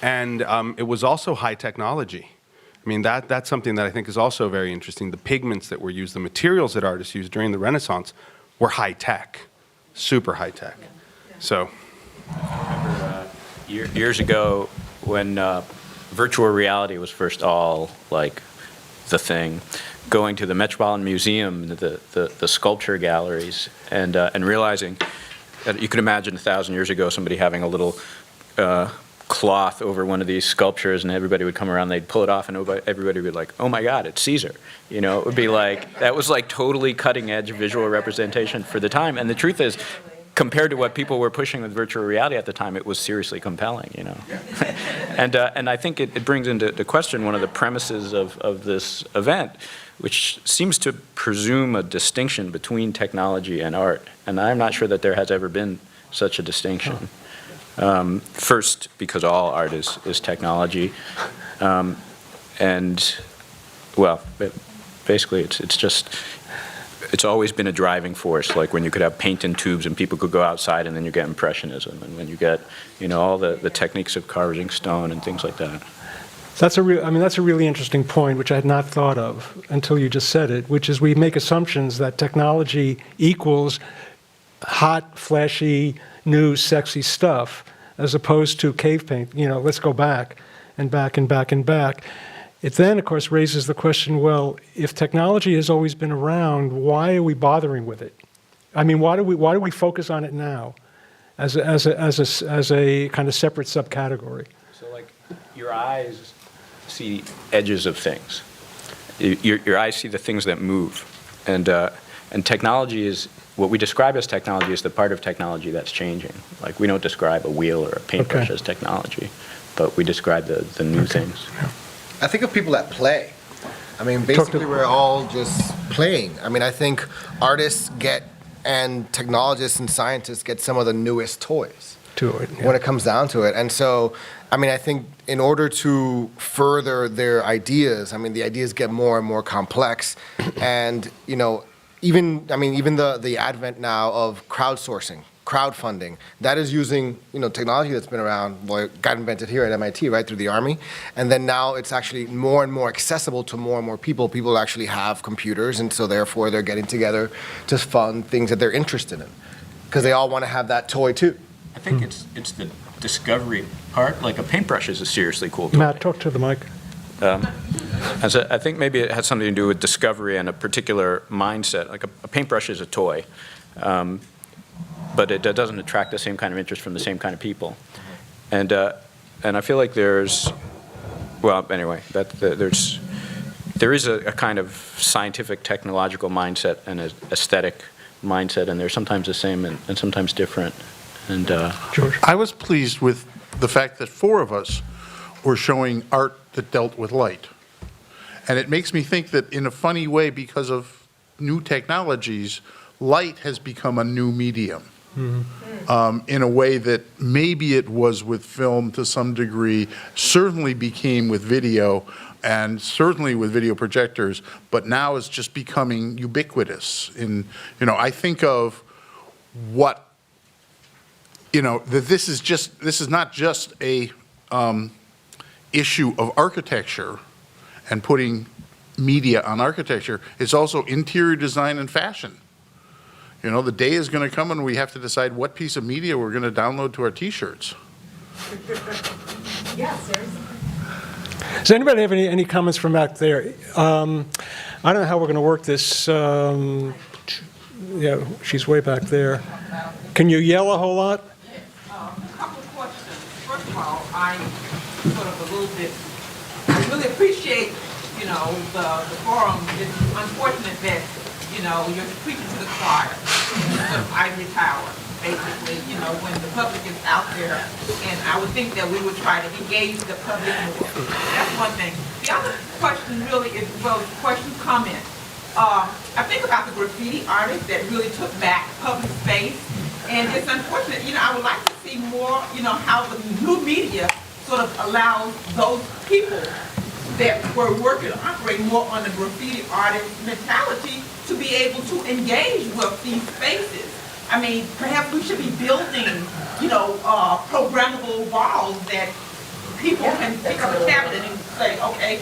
And it was also high technology. I mean, that's something that I think is also very interesting. The pigments that were used, the materials that artists used during the Renaissance were high tech, super high tech. So, I remember years ago when virtual reality was first all like the thing, going to the Metropolitan Museum, the sculpture galleries, and realizing that you could imagine 1,000 years ago somebody having a little cloth over one of these sculptures, and everybody would come around, they'd pull it off, and everybody would be like, oh my God, it's Caesar. It would be like, that was like totally cutting edge visual representation for the time. And the truth is, compared to what people were pushing with virtual reality at the time, it was seriously compelling, And I think it brings into question one of the premises of this event, which seems to presume a distinction between technology and art. And I'm not sure that there has ever been such a distinction. First, because all art is technology. Basically it's always been a driving force, like when you could have paint in tubes and people could go outside, and then you get Impressionism, and when you get, all the techniques of carving stone and things like that. That's a really interesting point, which I had not thought of until you just said it, which is we make assumptions that technology equals hot, flashy, new, sexy stuff, as opposed to cave paint. Let's go back and back and back and back. it then, of course, raises the question, well, if technology has always been around, why are we bothering with it? I mean, why do we focus on it now as a kind of separate subcategory? So like your eyes see edges of things. Your eyes see the things that move. And technology is, what we describe as technology is the part of technology that's changing. Like we don't describe a wheel or a paintbrush as technology, but we describe the new things. I think of people that play. I mean, basically, we're all just playing. I mean, I think artists and technologists and scientists get some of the newest toys when it comes down to it. And so, I mean, I think in order to further their ideas, I mean, the ideas get more and more complex. And, you know, even the advent now of crowdsourcing, crowdfunding, that is using, you know, technology that's been around, well, it got invented here at MIT, right, through the Army. And then now it's actually more and more accessible to more and more people. People actually have computers, and so therefore they're getting together to fund things that they're interested in, because they all want to have that toy too. I think it's the discovery part. Like a paintbrush is a seriously cool toy. Matt, talk to the mic. I think maybe it has something to do with discovery and a particular mindset. Like a paintbrush is a toy, but it doesn't attract the same kind of interest from the same kind of people. And I feel like there is a kind of scientific, technological mindset and an aesthetic mindset, and they're sometimes the same and sometimes different. And George? I was pleased with the fact that 4 of us were showing art that dealt with light. And it makes me think that in a funny way, because of new technologies, light has become a new medium. In a way that maybe it was with film to some degree, certainly became with video, and certainly with video projectors, but now is just becoming ubiquitous. I think of what, that this is not just a issue of architecture and putting media on architecture, it's also interior design and fashion. The day is going to come when we have to decide what piece of media we're going to download to our T-shirts. Yeah, seriously. Does anybody have any comments from back there? I don't know how we're going to work this. Yeah, she's way back there. Can you yell a whole lot? A couple of questions. First of all, I really appreciate, the forum. It's unfortunate that, you're preaching to the choir of Ivory Tower, basically, when the public is out there. And I would think that we would try to engage the public more. That's one thing. The other question really is, comment. I think about the graffiti artists that really took back public space. And it's unfortunate, I would like to see more, how the new media sort of allows those people that were working, operating more on the graffiti artist mentality to be able to engage with these spaces. I mean, perhaps we should be building, programmable walls that people can pick up a tablet and say, okay,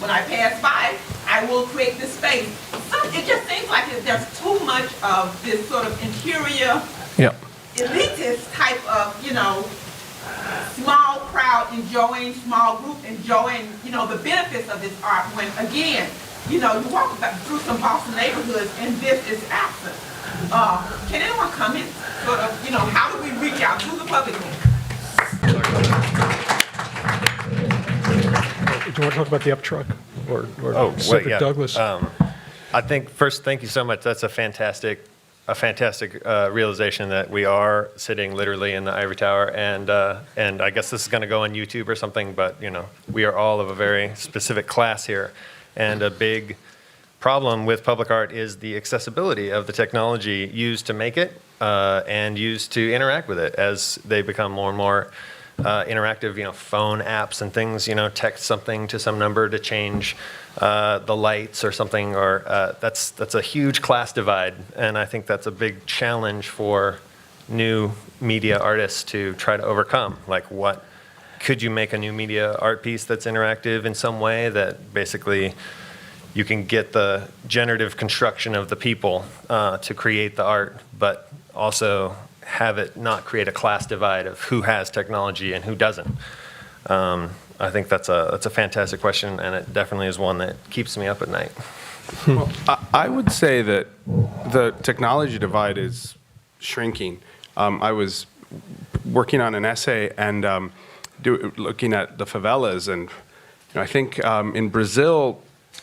when I pass by, I will create this space. It just seems like there's too much of this sort of interior, elitist type of, small crowd enjoying, small group enjoying, the benefits of this art when, again, you walk through some Boston neighborhoods and this is absent. Can anyone comment, sort of, how do we reach out to the public? Do you want to talk about the up truck or Douglas? I think first, thank you so much. That's a fantastic realization that we are sitting literally in the Ivory Tower, and I guess this is going to go on YouTube or something. But we are all of a very specific class here, and a big problem with public art is the accessibility of the technology used to make it and used to interact with it as they become more and more interactive. Phone apps and things. Text something to some number to change the lights or something, or that's a huge class divide, and I think that's a big challenge for new media artists to try to overcome. Like, what could you make a new media art piece that's interactive in some way that basically you can get the generative construction of the people to create the art, but also have it not create a class divide of who has technology and who doesn't. I think that's a fantastic question, and it definitely is one that keeps me up at night. Well, I would say that the technology divide is shrinking. I was working on an essay and looking at the favelas, and I think in Brazil,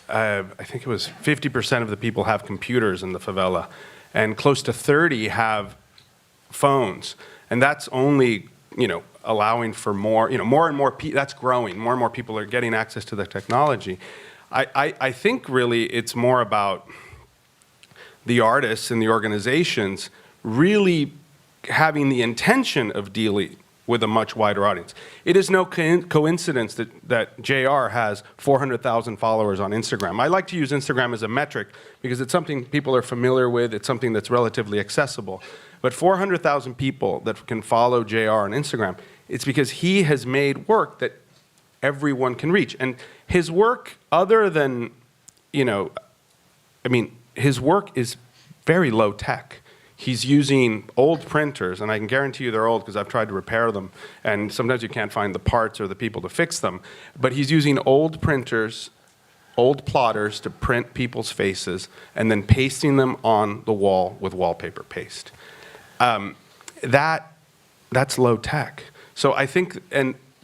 I think it was 50% of the people have computers in the favela, and close to 30 have phones, and that's only allowing for more, more and more. That's growing. More and more people are getting access to the technology. I think really it's more about the artists and the organizations really having the intention of dealing with a much wider audience. It is no coincidence that JR has 400,000 followers on Instagram. I like to use Instagram as a metric because it's something people are familiar with, it's something that's relatively accessible. But 400,000 people that can follow JR on Instagram, it's because he has made work that everyone can reach. And his work, other than, his work is very low tech. He's using old printers, and I can guarantee you they're old because I've tried to repair them, and sometimes you can't find the parts or the people to fix them. But he's using old printers, old plotters to print people's faces, and then pasting them on the wall with wallpaper paste. That's low tech. So I think,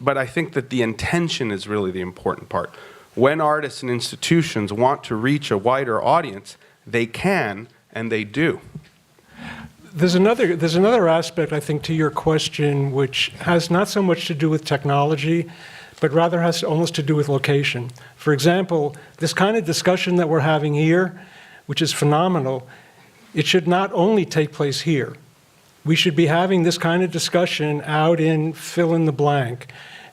but I think that the intention is really the important part. When artists and institutions want to reach a wider audience, they can and they do. There's another aspect, I think, to your question, which has not so much to do with technology, but rather has almost to do with location. For example, this kind of discussion that we're having here, which is phenomenal, it should not only take place here. We should be having this kind of discussion out in fill in the blank.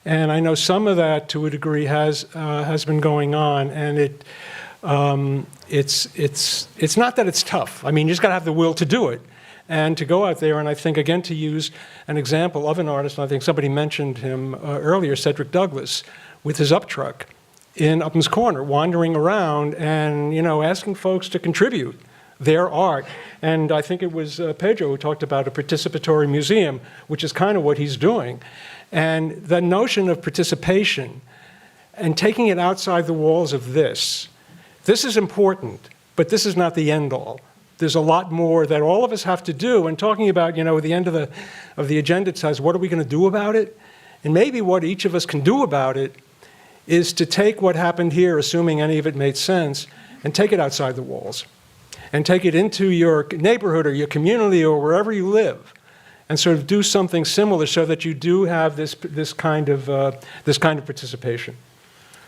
And I know some of that, to a degree, has been going on, and it's not that it's tough. I mean, you just got to have the will to do it, and to go out there. And I think, again, to use an example of an artist, and I think somebody mentioned him earlier, Cedric Douglass, with his up truck in Upham's Corner, wandering around and asking folks to contribute their art. And I think it was Pedro who talked about a participatory museum, which is kind of what he's doing. And the notion of participation and taking it outside the walls of this is important, but this is not the end all. There's a lot more that all of us have to do. And talking about, at the end of the agenda, it says, what are we going to do about it? And maybe what each of us can do about it is to take what happened here, assuming any of it made sense, and take it outside the walls. And take it into your neighborhood or your community or wherever you live, and sort of do something similar so that you do have this kind of participation.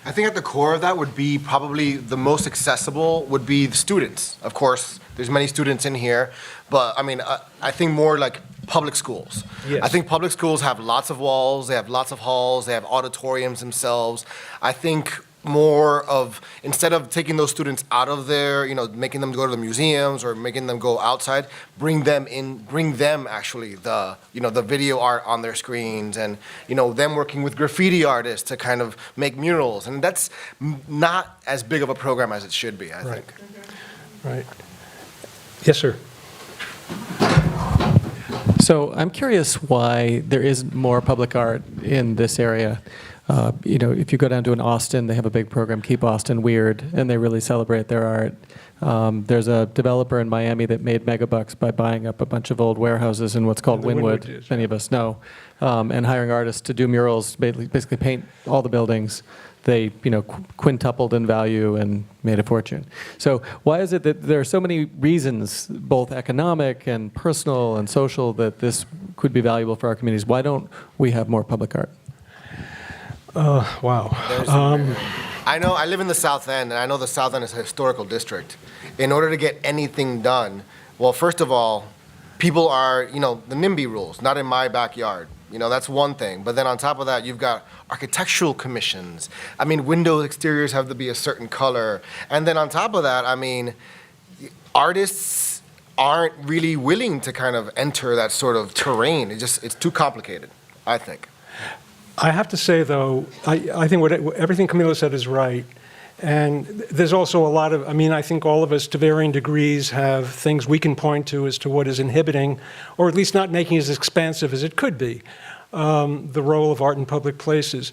I think at the core of that would be probably the most accessible would be the students. Of course, there's many students in here, but I think more like public schools. Yes. I think public schools have lots of walls, they have lots of halls, they have auditoriums themselves. I think more of, instead of taking those students out of there, making them go to the museums or making them go outside, bring them actually the video art on their screens, and them working with graffiti artists to kind of make murals. And that's not as big of a program as it should be, I think. Right. Yes, sir. So I'm curious why there isn't more public art in this area. If you go down to an Austin, they have a big program, Keep Austin Weird, and they really celebrate their art. There's a developer in Miami that made megabucks by buying up a bunch of old warehouses in what's called Wynwood, many of us know, and hiring artists to do murals, basically paint all the buildings. They, quintupled in value and made a fortune. So why is it that there are so many reasons, both economic and personal and social, that this could be valuable for our communities? Why don't we have more public art? Wow. I know, I live in the South End, and I know the South End is a historical district. In order to get anything done, well, first of all, people are, the NIMBY rules, not in my backyard. That's one thing. But then on top of that, you've got architectural commissions. Window exteriors have to be a certain color. And then on top of that, artists aren't really willing to kind of enter that sort of terrain. It's too complicated, I think. I have to say, though, I think everything Camilo said is right. And there's also a lot of, I think all of us to varying degrees have things we can point to as to what is inhibiting, or at least not making it as expansive as it could be, the role of art in public places.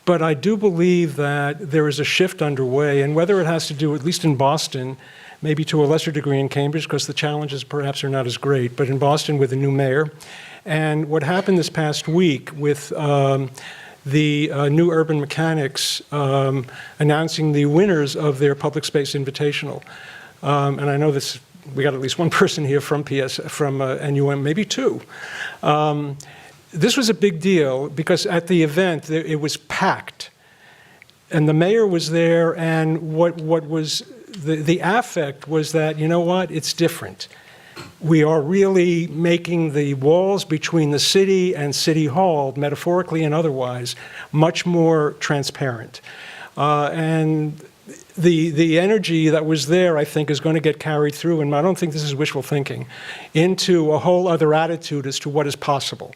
But I do believe that there is a shift underway, and whether it has to do, at least in Boston, maybe to a lesser degree in Cambridge, because the challenges perhaps are not as great, but in Boston with a new mayor. And what happened this past week with the new urban mechanics announcing the winners of their public space invitational. And I know this, we got at least one person here from NUM, maybe two. This was a big deal because at the event, it was packed. And the mayor was there, and what was the affect was that, you know what, it's different. We are really making the walls between the city and City Hall, metaphorically and otherwise, much more transparent. And the energy that was there, I think, is going to get carried through, and I don't think this is wishful thinking, into a whole other attitude as to what is possible.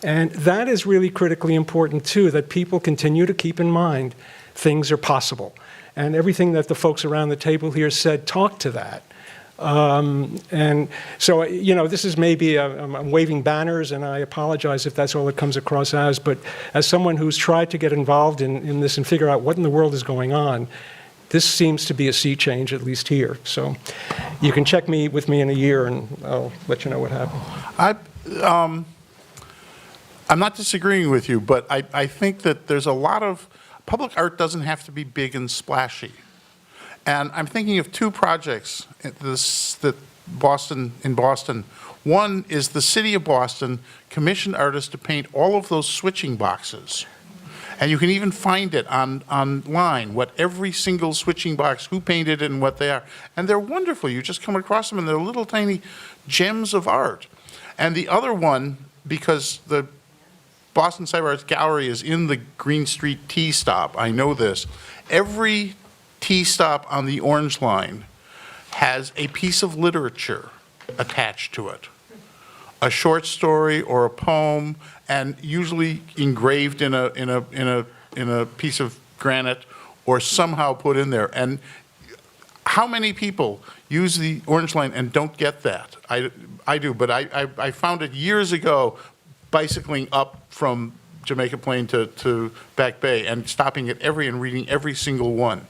And that is really critically important, too, that people continue to keep in mind things are possible. And everything that the folks around the table here said, talk to that. And so, you know, this is maybe, I'm waving banners, and I apologize if that's all it comes across as, but as someone who's tried to get involved in this and figure out what in the world is going on, this seems to be a sea change, at least here. So you can check with me in a year, and I'll let you know what happened. I'm not disagreeing with you, but I think that there's a lot of, public art doesn't have to be big and splashy. And I'm thinking of two projects in Boston. One is the city of Boston commissioned artists to paint all of those switching boxes. And you can even find it online, what every single switching box, who painted it and what they are. And they're wonderful. You just come across them and they're little tiny gems of art. And the other one, because the Boston Cyber Arts Gallery is in the Green Street T-stop, I know this. Every T-stop on the Orange Line has a piece of literature attached to it. A short story or a poem, and usually engraved in a piece of granite or somehow put in there. And how many people use the Orange Line and don't get that? I do, but I found it years ago bicycling up from Jamaica Plain to Back Bay and stopping at and reading every single one.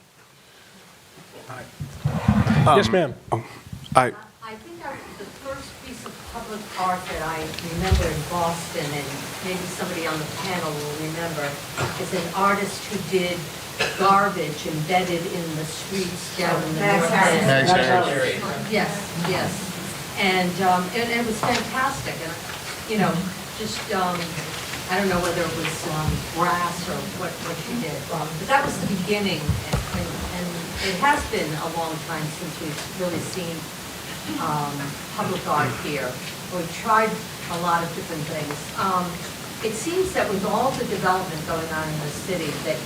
Yes, ma'am. I think the first piece of public art that I remember in Boston, and maybe somebody on the panel will remember, is an artist who did garbage embedded in the streets down in the North End. Yes, yes. And it was fantastic. And, you know, just, I don't know whether it was brass or what she did. But that was the beginning. And it has been a long time since we've really seen public art here. We've tried a lot of different things. It seems that with all the development going on in the city, that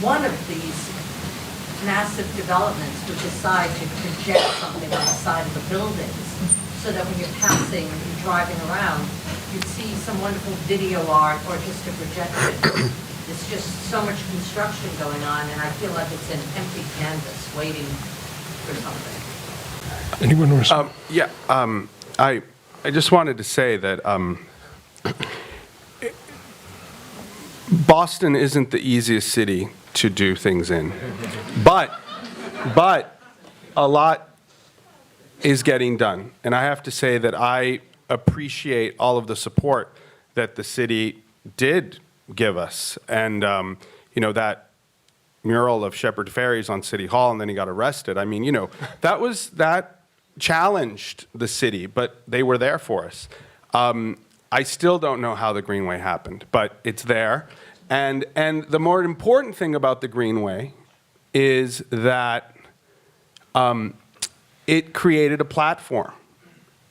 one of these massive developments would decide to project something on the side of the buildings, so that when you're passing or you're driving around, you'd see some wonderful video art or just a projection. There's just so much construction going on, and I feel like it's an empty canvas waiting for something. Anyone want to Yeah, I just wanted to say that Boston isn't the easiest city to do things in, but a lot is getting done. And I have to say that I appreciate all of the support that the city did give us. And, you know, that mural of Shepard Fairey's on City Hall, and then he got arrested. I mean, you know, that challenged the city, but they were there for us. I still don't know how the Greenway happened, but it's there. And the more important thing about the Greenway is that it created a platform.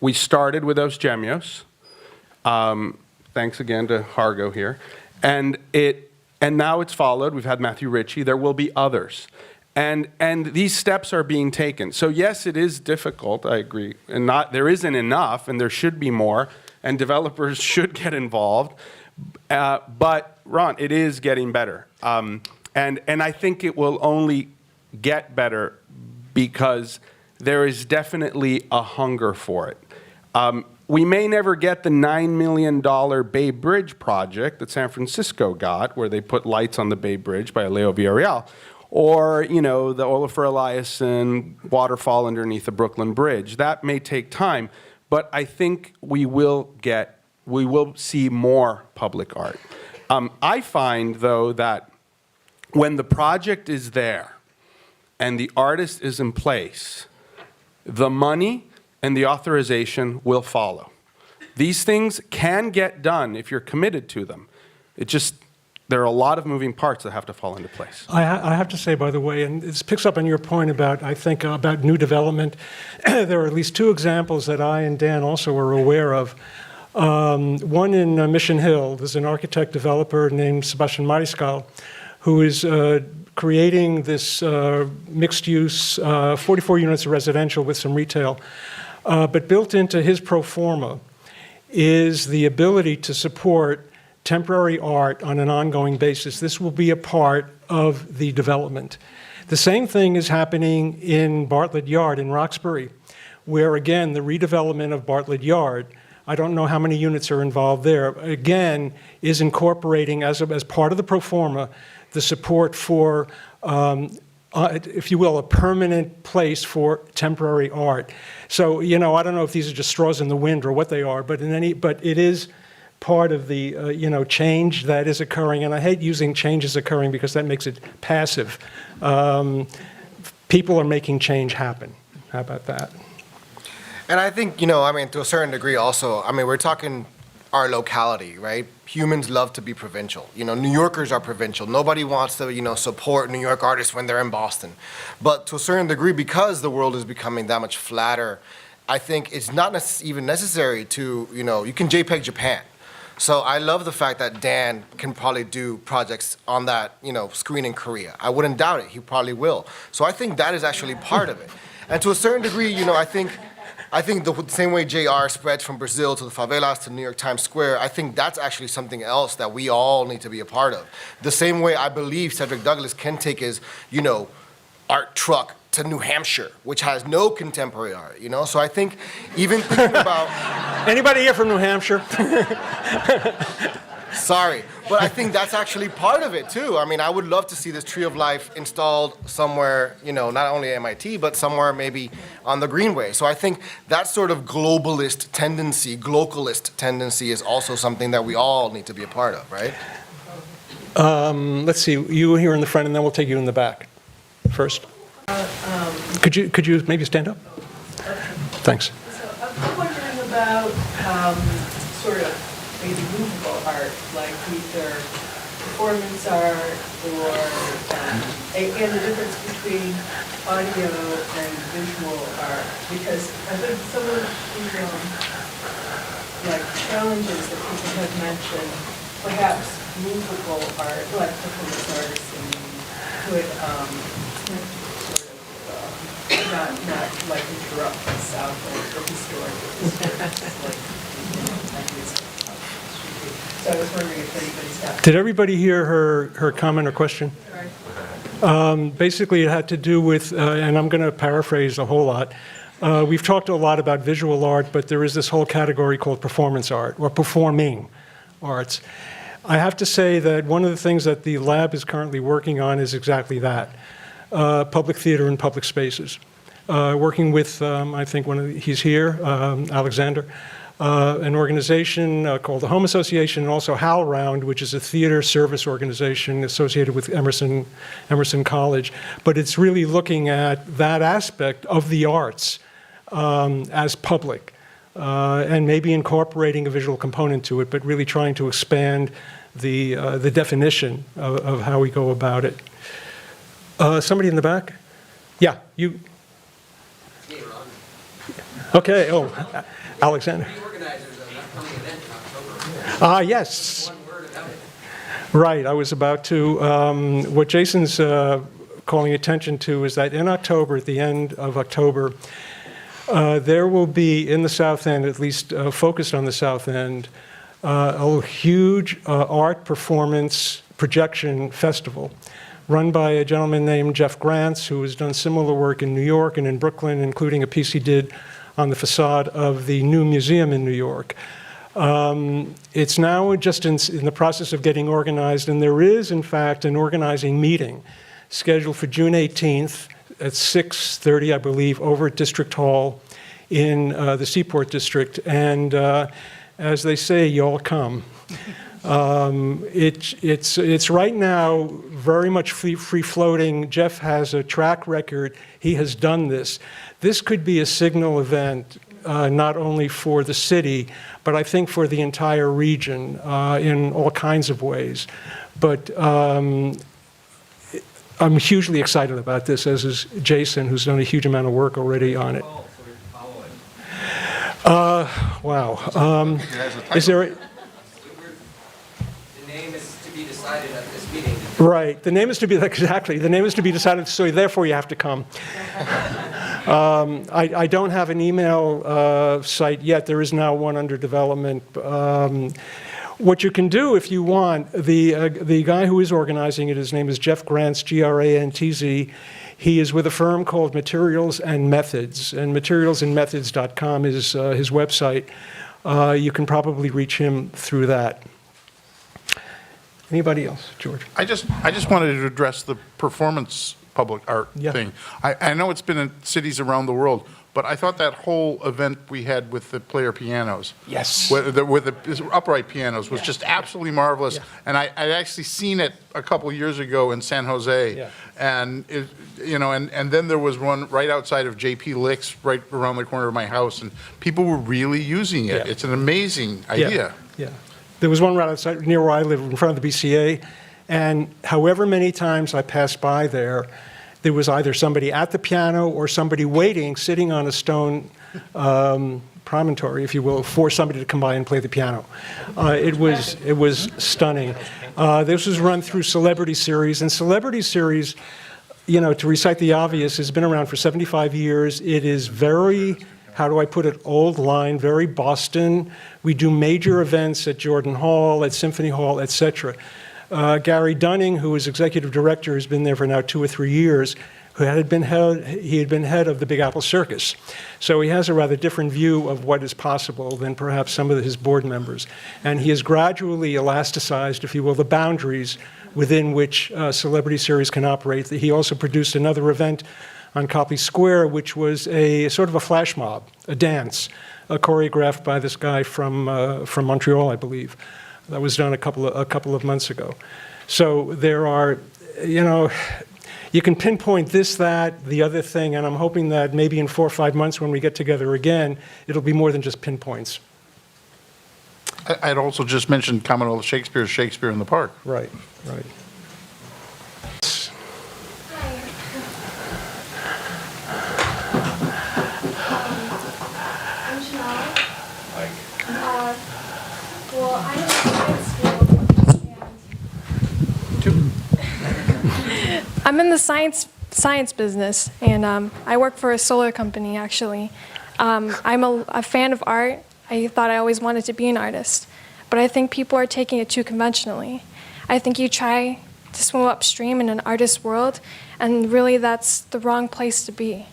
We started with those Gemios. Thanks again to Hargo here. And now it's followed. We've had Matthew Ritchie. There will be others. And these steps are being taken. So yes, it is difficult, I agree. And there isn't enough, and there should be more, and developers should get involved. But Ron, it is getting better. And I think it will only get better because there is definitely a hunger for it. we may never get the $9 million Bay Bridge project that San Francisco got, where they put lights on the Bay Bridge by Leo Villarreal, or, the Olafur Eliasson waterfall underneath the Brooklyn Bridge. That may take time, but I think we will see more public art. I find, though, that when the project is there and the artist is in place, the money and the authorization will follow. These things can get done if you're committed to them. There are a lot of moving parts that have to fall into place. I have to say, by the way, and this picks up on your point about, I think, about new development. There are at least two examples that I and Dan also are aware of. One in Mission Hill. There's an architect developer named Sebastian Mariscal who is creating this mixed-use, 44 units of residential with some retail. But built into his pro forma is the ability to support temporary art on an ongoing basis. This will be a part of the development. The same thing is happening in Bartlett Yard in Roxbury, where, again, the redevelopment of Bartlett Yard, I don't know how many units are involved there, again, is incorporating, as part of the pro forma, the support for, if you will, a permanent place for temporary art. So, I don't know if these are just straws in the wind or what they are, but it is part of the, change that is occurring. And I hate using change is occurring because that makes it passive. People are making change happen. How about that? And I think, to a certain degree also, we're talking our locality, right? Humans love to be provincial. New Yorkers are provincial. Nobody wants to, support New York artists when they're in Boston. But to a certain degree, because the world is becoming that much flatter, I think it's not even necessary to, you can JPEG Japan. So I love the fact that Dan can probably do projects on that, screen in Korea. I wouldn't doubt it. He probably will. So I think that is actually part of it. And to a certain degree, I think the same way JR spreads from Brazil to the favelas to New York Times Square, I think that's actually something else that we all need to be a part of. The same way I believe Cedric Douglas can take his, art truck to New Hampshire, which has no contemporary art, So I think even thinking about... Anybody here from New Hampshire? Sorry, but I think that's actually part of it too. I would love to see this Tree of Life installed somewhere, not only at MIT, but somewhere maybe on the Greenway. So I think that sort of globalist tendency is also something that we all need to be a part of, right? Let's see, you here in the front, and then we'll take you in the back first. Could you maybe stand up? Thanks. So I'm wondering about sort of maybe movable art, like either performance art or and the difference between audio and visual art, because I think some of the challenges that people have mentioned, perhaps movable art, like performance artists, could not interrupt the sound or the historic So I was wondering if anybody's got... Did everybody hear her comment or question? Basically, it had to do with, and I'm going to paraphrase a whole lot, we've talked a lot about visual art, but there is this whole category called performance art, or performing arts. I have to say that one of the things that the lab is currently working on is exactly that, public theater and public spaces. Working with, I think he's here, Alexander, an organization called the Home Association, and also HowlRound, which is a theater service organization associated with Emerson College. But it's really looking at that aspect of the arts as public, and maybe incorporating a visual component to it, but really trying to expand the definition of how we go about it. Somebody in the back? Yeah, you. Okay, Alexander. Yes. Right, I was about to, what Jason's calling attention to is that in October, at the end of October, there will be in the South End, at least focused on the South End, a huge art performance projection festival run by a gentleman named Jeff Grants, who has done similar work in New York and in Brooklyn, including a piece he did on the facade of the new museum in New York. It's now just in the process of getting organized, and there is, in fact, an organizing meeting scheduled for June 18th at 6:30, I believe, over at District Hall in the Seaport District. And as they say, y'all come. It's right now very much free-floating. Jeff has a track record. He has done this. This could be a signal event, not only for the city, but I think for the entire region in all kinds of ways. But I'm hugely excited about this, as is Jason, who's done a huge amount of work already on it. Wow. Is there... The name is to be decided at this meeting. Right. The name is to be, exactly, the name is to be decided, so therefore you have to come. I don't have an email site yet. There is now one under development. What you can do if you want, the guy who is organizing it, his name is Jeff Grantz, Grantz. He is with a firm called Materials and Methods, and materialsandmethods.com is his website. You can probably reach him through that. Anybody else, George? I just wanted to address the performance public art Yeah. thing. I know it's been in cities around the world, but I thought that whole event we had with the player pianos. Yes. With the upright pianos was just absolutely marvelous. Yeah. And I'd actually seen it a couple of years ago in San Jose. Yeah. And, and then there was one right outside of JP Lick's, right around the corner of my house, and people were really using it. Yeah. It's an amazing idea. Yeah. There was one right outside near where I live, in front of the BCA, and however many times I passed by there, there was either somebody at the piano or somebody waiting, sitting on a stone promontory, if you will, for somebody to come by and play the piano. It was stunning. This was run through Celebrity Series, and Celebrity Series, to recite the obvious, has been around for 75 years. It is very, how do I put it, old line, very Boston. We do major events at Jordan Hall, at Symphony Hall, etc. Gary Dunning, who is executive director, has been there for now 2 or 3 years, he had been head of the Big Apple Circus. So he has a rather different view of what is possible than perhaps some of his board members. And he has gradually elasticized, if you will, the boundaries within which Celebrity Series can operate. He also produced another event on Copley Square, which was a sort of a flash mob, a dance, choreographed by this guy from Montreal, I believe. That was done a couple of months ago. So there are, you can pinpoint this, that, the other thing, and I'm hoping that maybe in 4 or 5 months when we get together again, it'll be more than just pinpoints. I'd also just mentioned Commonwealth Shakespeare's Shakespeare in the Park. Right. I'm Janelle. Well, I'm in science field, and I'm in the science business, and I work for a solar company, actually. I'm a fan of art. I thought I always wanted to be an artist, but I think people are taking it too conventionally. I think you try to swim upstream in an artist world, and really that's the wrong place to be.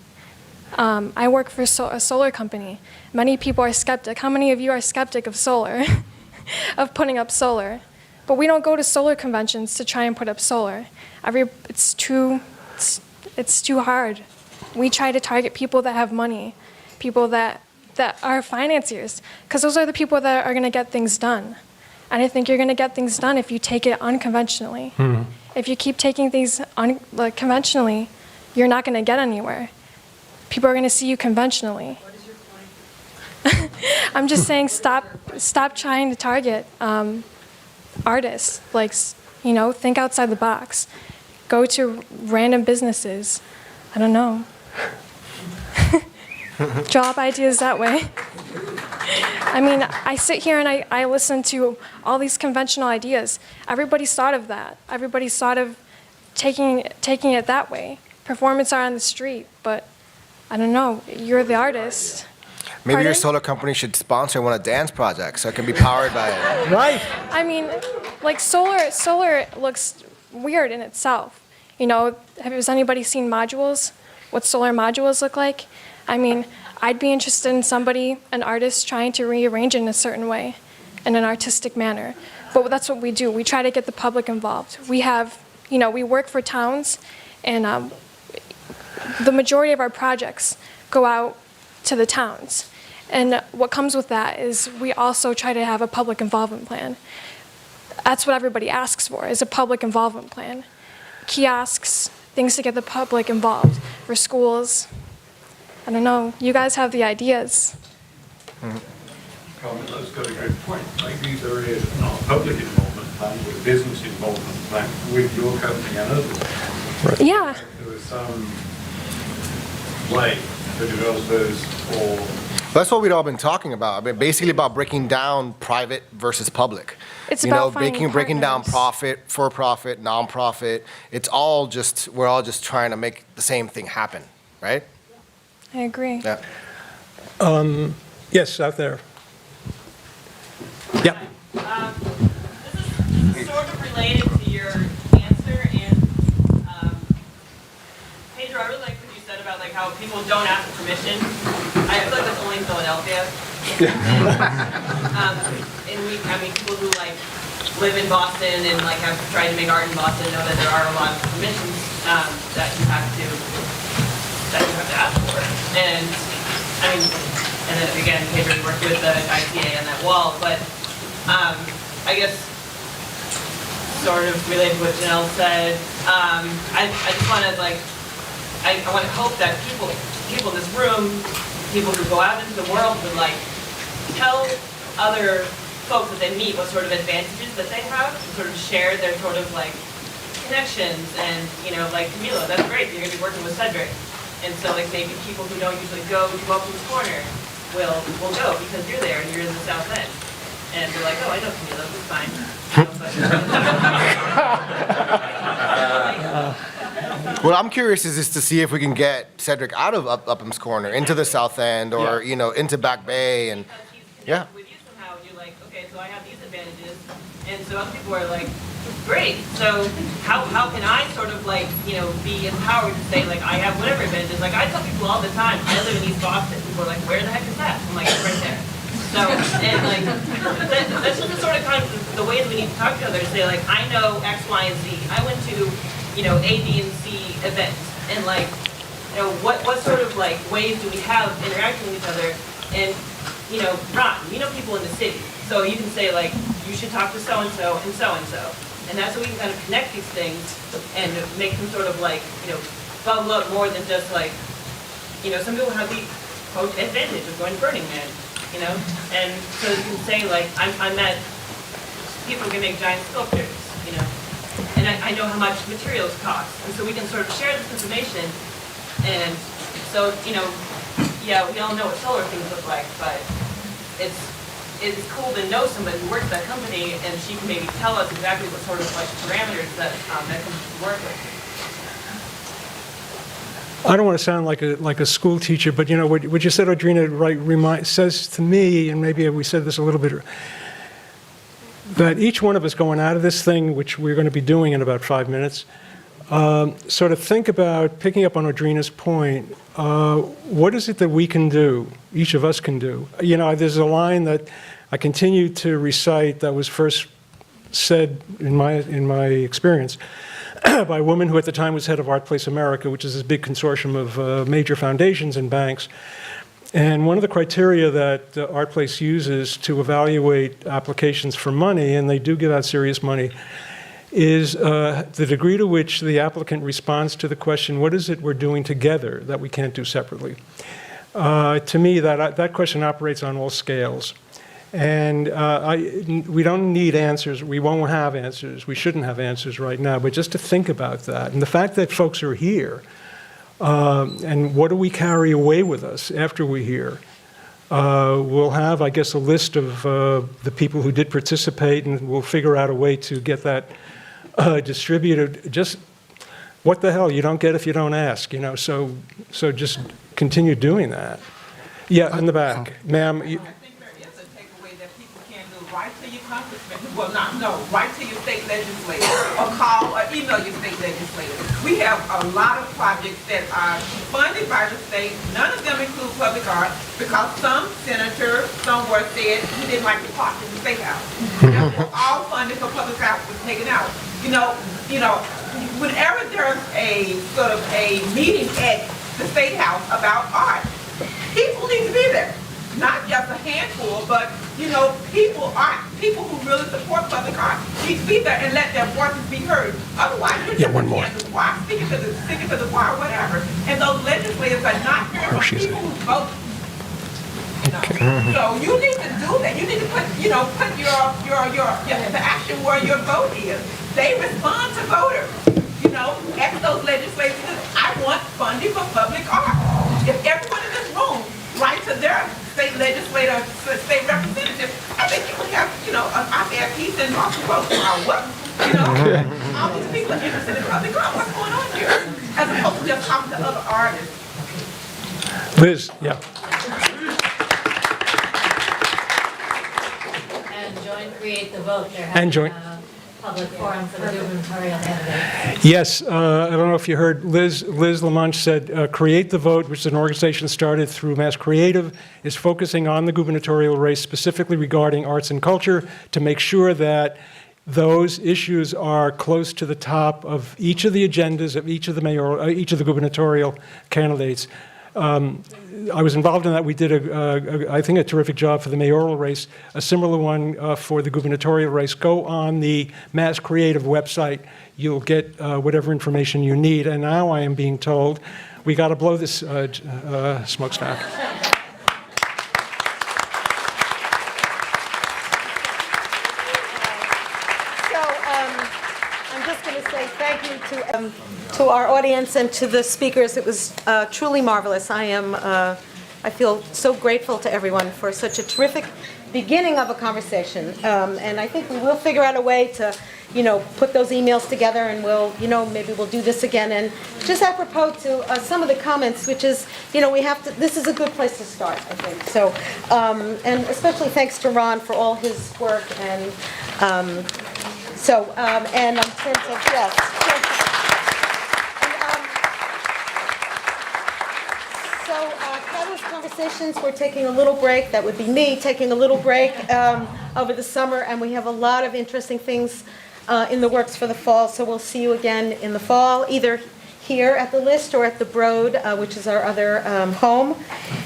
I work for a solar company. Many people are skeptic. How many of you are skeptic of solar, of putting up solar? But we don't go to solar conventions to try and put up solar. It's too hard. We try to target people that have money, people that are financiers, because those are the people that are going to get things done. And I think you're going to get things done if you take it unconventionally. Mm-hmm. If you keep taking things conventionally, you're not going to get anywhere. People are going to see you conventionally. What is your point? I'm just saying stop trying to target artists. Think outside the box. Go to random businesses. I don't know. Draw up ideas that way. I mean, I sit here and I listen to all these conventional ideas. Everybody's thought of that. Everybody's thought of taking it that way. Performance art on the street, but I don't know. You're the artist. Maybe Pardon? your solar company should sponsor one of Dan's projects so it can be powered by it. Right. I mean, solar looks weird in itself. Has anybody seen modules? What solar modules look like? I mean, I'd be interested in somebody, an artist, trying to rearrange it in a certain way, in an artistic manner. But that's what we do. We try to get the public involved. We have, we work for towns, and the majority of our projects go out to the towns. And what comes with that is we also try to have a public involvement plan. That's what everybody asks for, is a public involvement plan. Kiosks, things to get the public involved for schools. I don't know, you guys have the ideas. Carmen, that's got a good point. Maybe there is not a public involvement plan, but a business involvement plan with your company and others. Yeah. There was some way for developers or That's what we'd all been talking about. I mean, basically about breaking down private versus public. It's about breaking down partners. profit, for-profit, non-profit. It's all just, we're all just trying to make the same thing happen, right? I agree. Yeah. Yes, out there. Yeah. This is sort of related to your answer, and Pedro, I really like what you said about like how people don't ask permission. I feel like that's only in Philadelphia. And people who like live in Boston and like have tried to make art in Boston know that there are a lot of permissions that you have to ask for. And I mean, and then again, Pedro worked with the ITA on that wall, but I guess sort of related to what Janelle said, I just want to like, I want to hope that people in this room, people who go out into the world would like tell other folks that they meet what sort of advantages that they have, and sort of share their sort of like connections, and like Camilo, that's great, you're gonna be working with Cedric. And so like maybe people who don't usually go to Welcome's Corner will go because you're there and you're in the South End. And they're like, oh, I know Camilo, it's fine. What I'm curious is to see if we can get Cedric out of Upham's Corner into the South End or, into Back Bay and, yeah. With you somehow, and you're like, okay, so I have these advantages. And so other people are like, great. So how can I sort of like, be empowered to say like, I have whatever advantages. Like I tell people all the time, I live in East Boston. People are like, where the heck is that? I'm like, it's right there. So, and like, that's just the sort of kind of the ways we need to talk to each other. Say like, I know X, Y, and Z. I went to, A, B, and C events. And like, what sort of like ways do we have interacting with each other? And, Ron, people in the city. So you can say like, you should talk to so-and-so and so-and-so. And that's how we can kind of connect these things and make them sort of like, bubble up more than just like, some people have the quote advantage of going to Burning Man, and so you can say like, I met people who can make giant sculptures, and I know how much materials cost, and so we can sort of share this information, and so, yeah, we all know what solar things look like, but it's cool to know somebody who works at that company, and she can maybe tell us exactly what sort of like parameters that that company work with. I don't want to sound like a school teacher, but what you said, Audrina, says to me, and maybe we said this a little bit, that each one of us going out of this thing, which we're going to be doing in about 5 minutes, sort of think about, picking up on Audrina's point, what is it that we can do, each of us can do? There's a line that I continue to recite that was first said in my experience by a woman who at the time was head of Art Place America, which is this big consortium of major foundations and banks. And one of the criteria that Art Place uses to evaluate applications for money, and they do give out serious money, is the degree to which the applicant responds to the question, what is it we're doing together that we can't do separately? To me, that question operates on all scales. And we don't need answers. We won't have answers. We shouldn't have answers right now. But just to think about that. And the fact that folks are here, and what do we carry away with us after we're here? We'll have, I guess, a list of the people who did participate, and we'll figure out a way to get that distributed. Just, what the hell? You don't get if you don't ask, So just continue doing that. Yeah, in the back. Ma'am. Write to your congressman, write to your state legislator, or call or email your state legislator. We have a lot of projects that are funded by the state. None of them include public art because some senator somewhere said he didn't like the park in the State House. Therefore, all funding for public art was taken out. Whenever there's a sort of a meeting at the State House about art, people need to be there. Not just a handful, but people who really support public art need to be there and let their voices be heard. Otherwise, you're just sticking to the choir, whatever. And those legislators are not here for people who vote. So you need to do that. You need to put the action where your vote is. They respond to voters. Ask those legislators, I want funding for public art. If everyone in this room writes to their state legislator, state representative, I think you would have, an op-ed piece in Boston Post or what? All these people are interested in public art. What's going on here? As opposed to just talking to other artists. Liz, yeah. And join Create the Vote. They're And having join. a public forum for the gubernatorial candidates. Yes, I don't know if you heard, Liz Lamonche said, Create the Vote, which is an organization started through Mass Creative, is focusing on the gubernatorial race, specifically regarding arts and culture, to make sure that those issues are close to the top of each of the agendas of each of the gubernatorial candidates. I was involved in that. We did, I think, a terrific job for the mayoral race, a similar one for the gubernatorial race. Go on the Mass Creative website. You'll get whatever information you need. And now I am being told we got to blow this smokestack. I'm just going to say thank you to our audience and to the speakers. It was truly marvelous. I feel so grateful to everyone for such a terrific beginning of a conversation. And I think we will figure out a way to, put those emails together, and we'll, maybe we'll do this again. And just apropos to some of the comments, which is, this is a good place to start, I think. So, and especially thanks to Ron for all his work and and in terms of, yes. Catalyst Conversations, we're taking a little break. That would be me taking a little break over the summer, and we have a lot of interesting things in the works for the fall, so we'll see you again in the fall, either here at the List or at the Broad, which is our other home.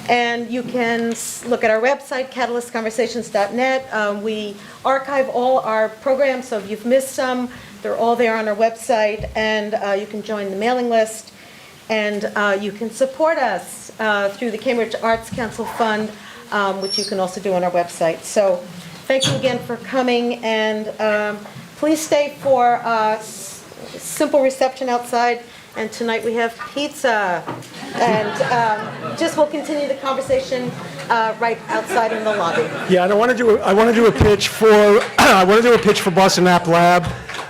And you can look at our website, catalystconversations.net. We archive all our programs, so if you've missed some, they're all there on our website, and you can join the mailing list. And you can support us through the Cambridge Arts Council Fund, which you can also do on our website. So thank you again for coming, and please stay for simple reception outside. And tonight we have pizza, and just we'll continue the conversation right outside in the lobby. Yeah, and I want to do a pitch for Boston App Lab.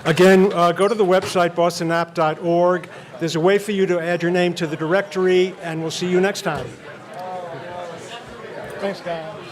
Again, go to the website bostonapp.org. There's a way for you to add your name to the directory, and we'll see you next time. Thanks, guys.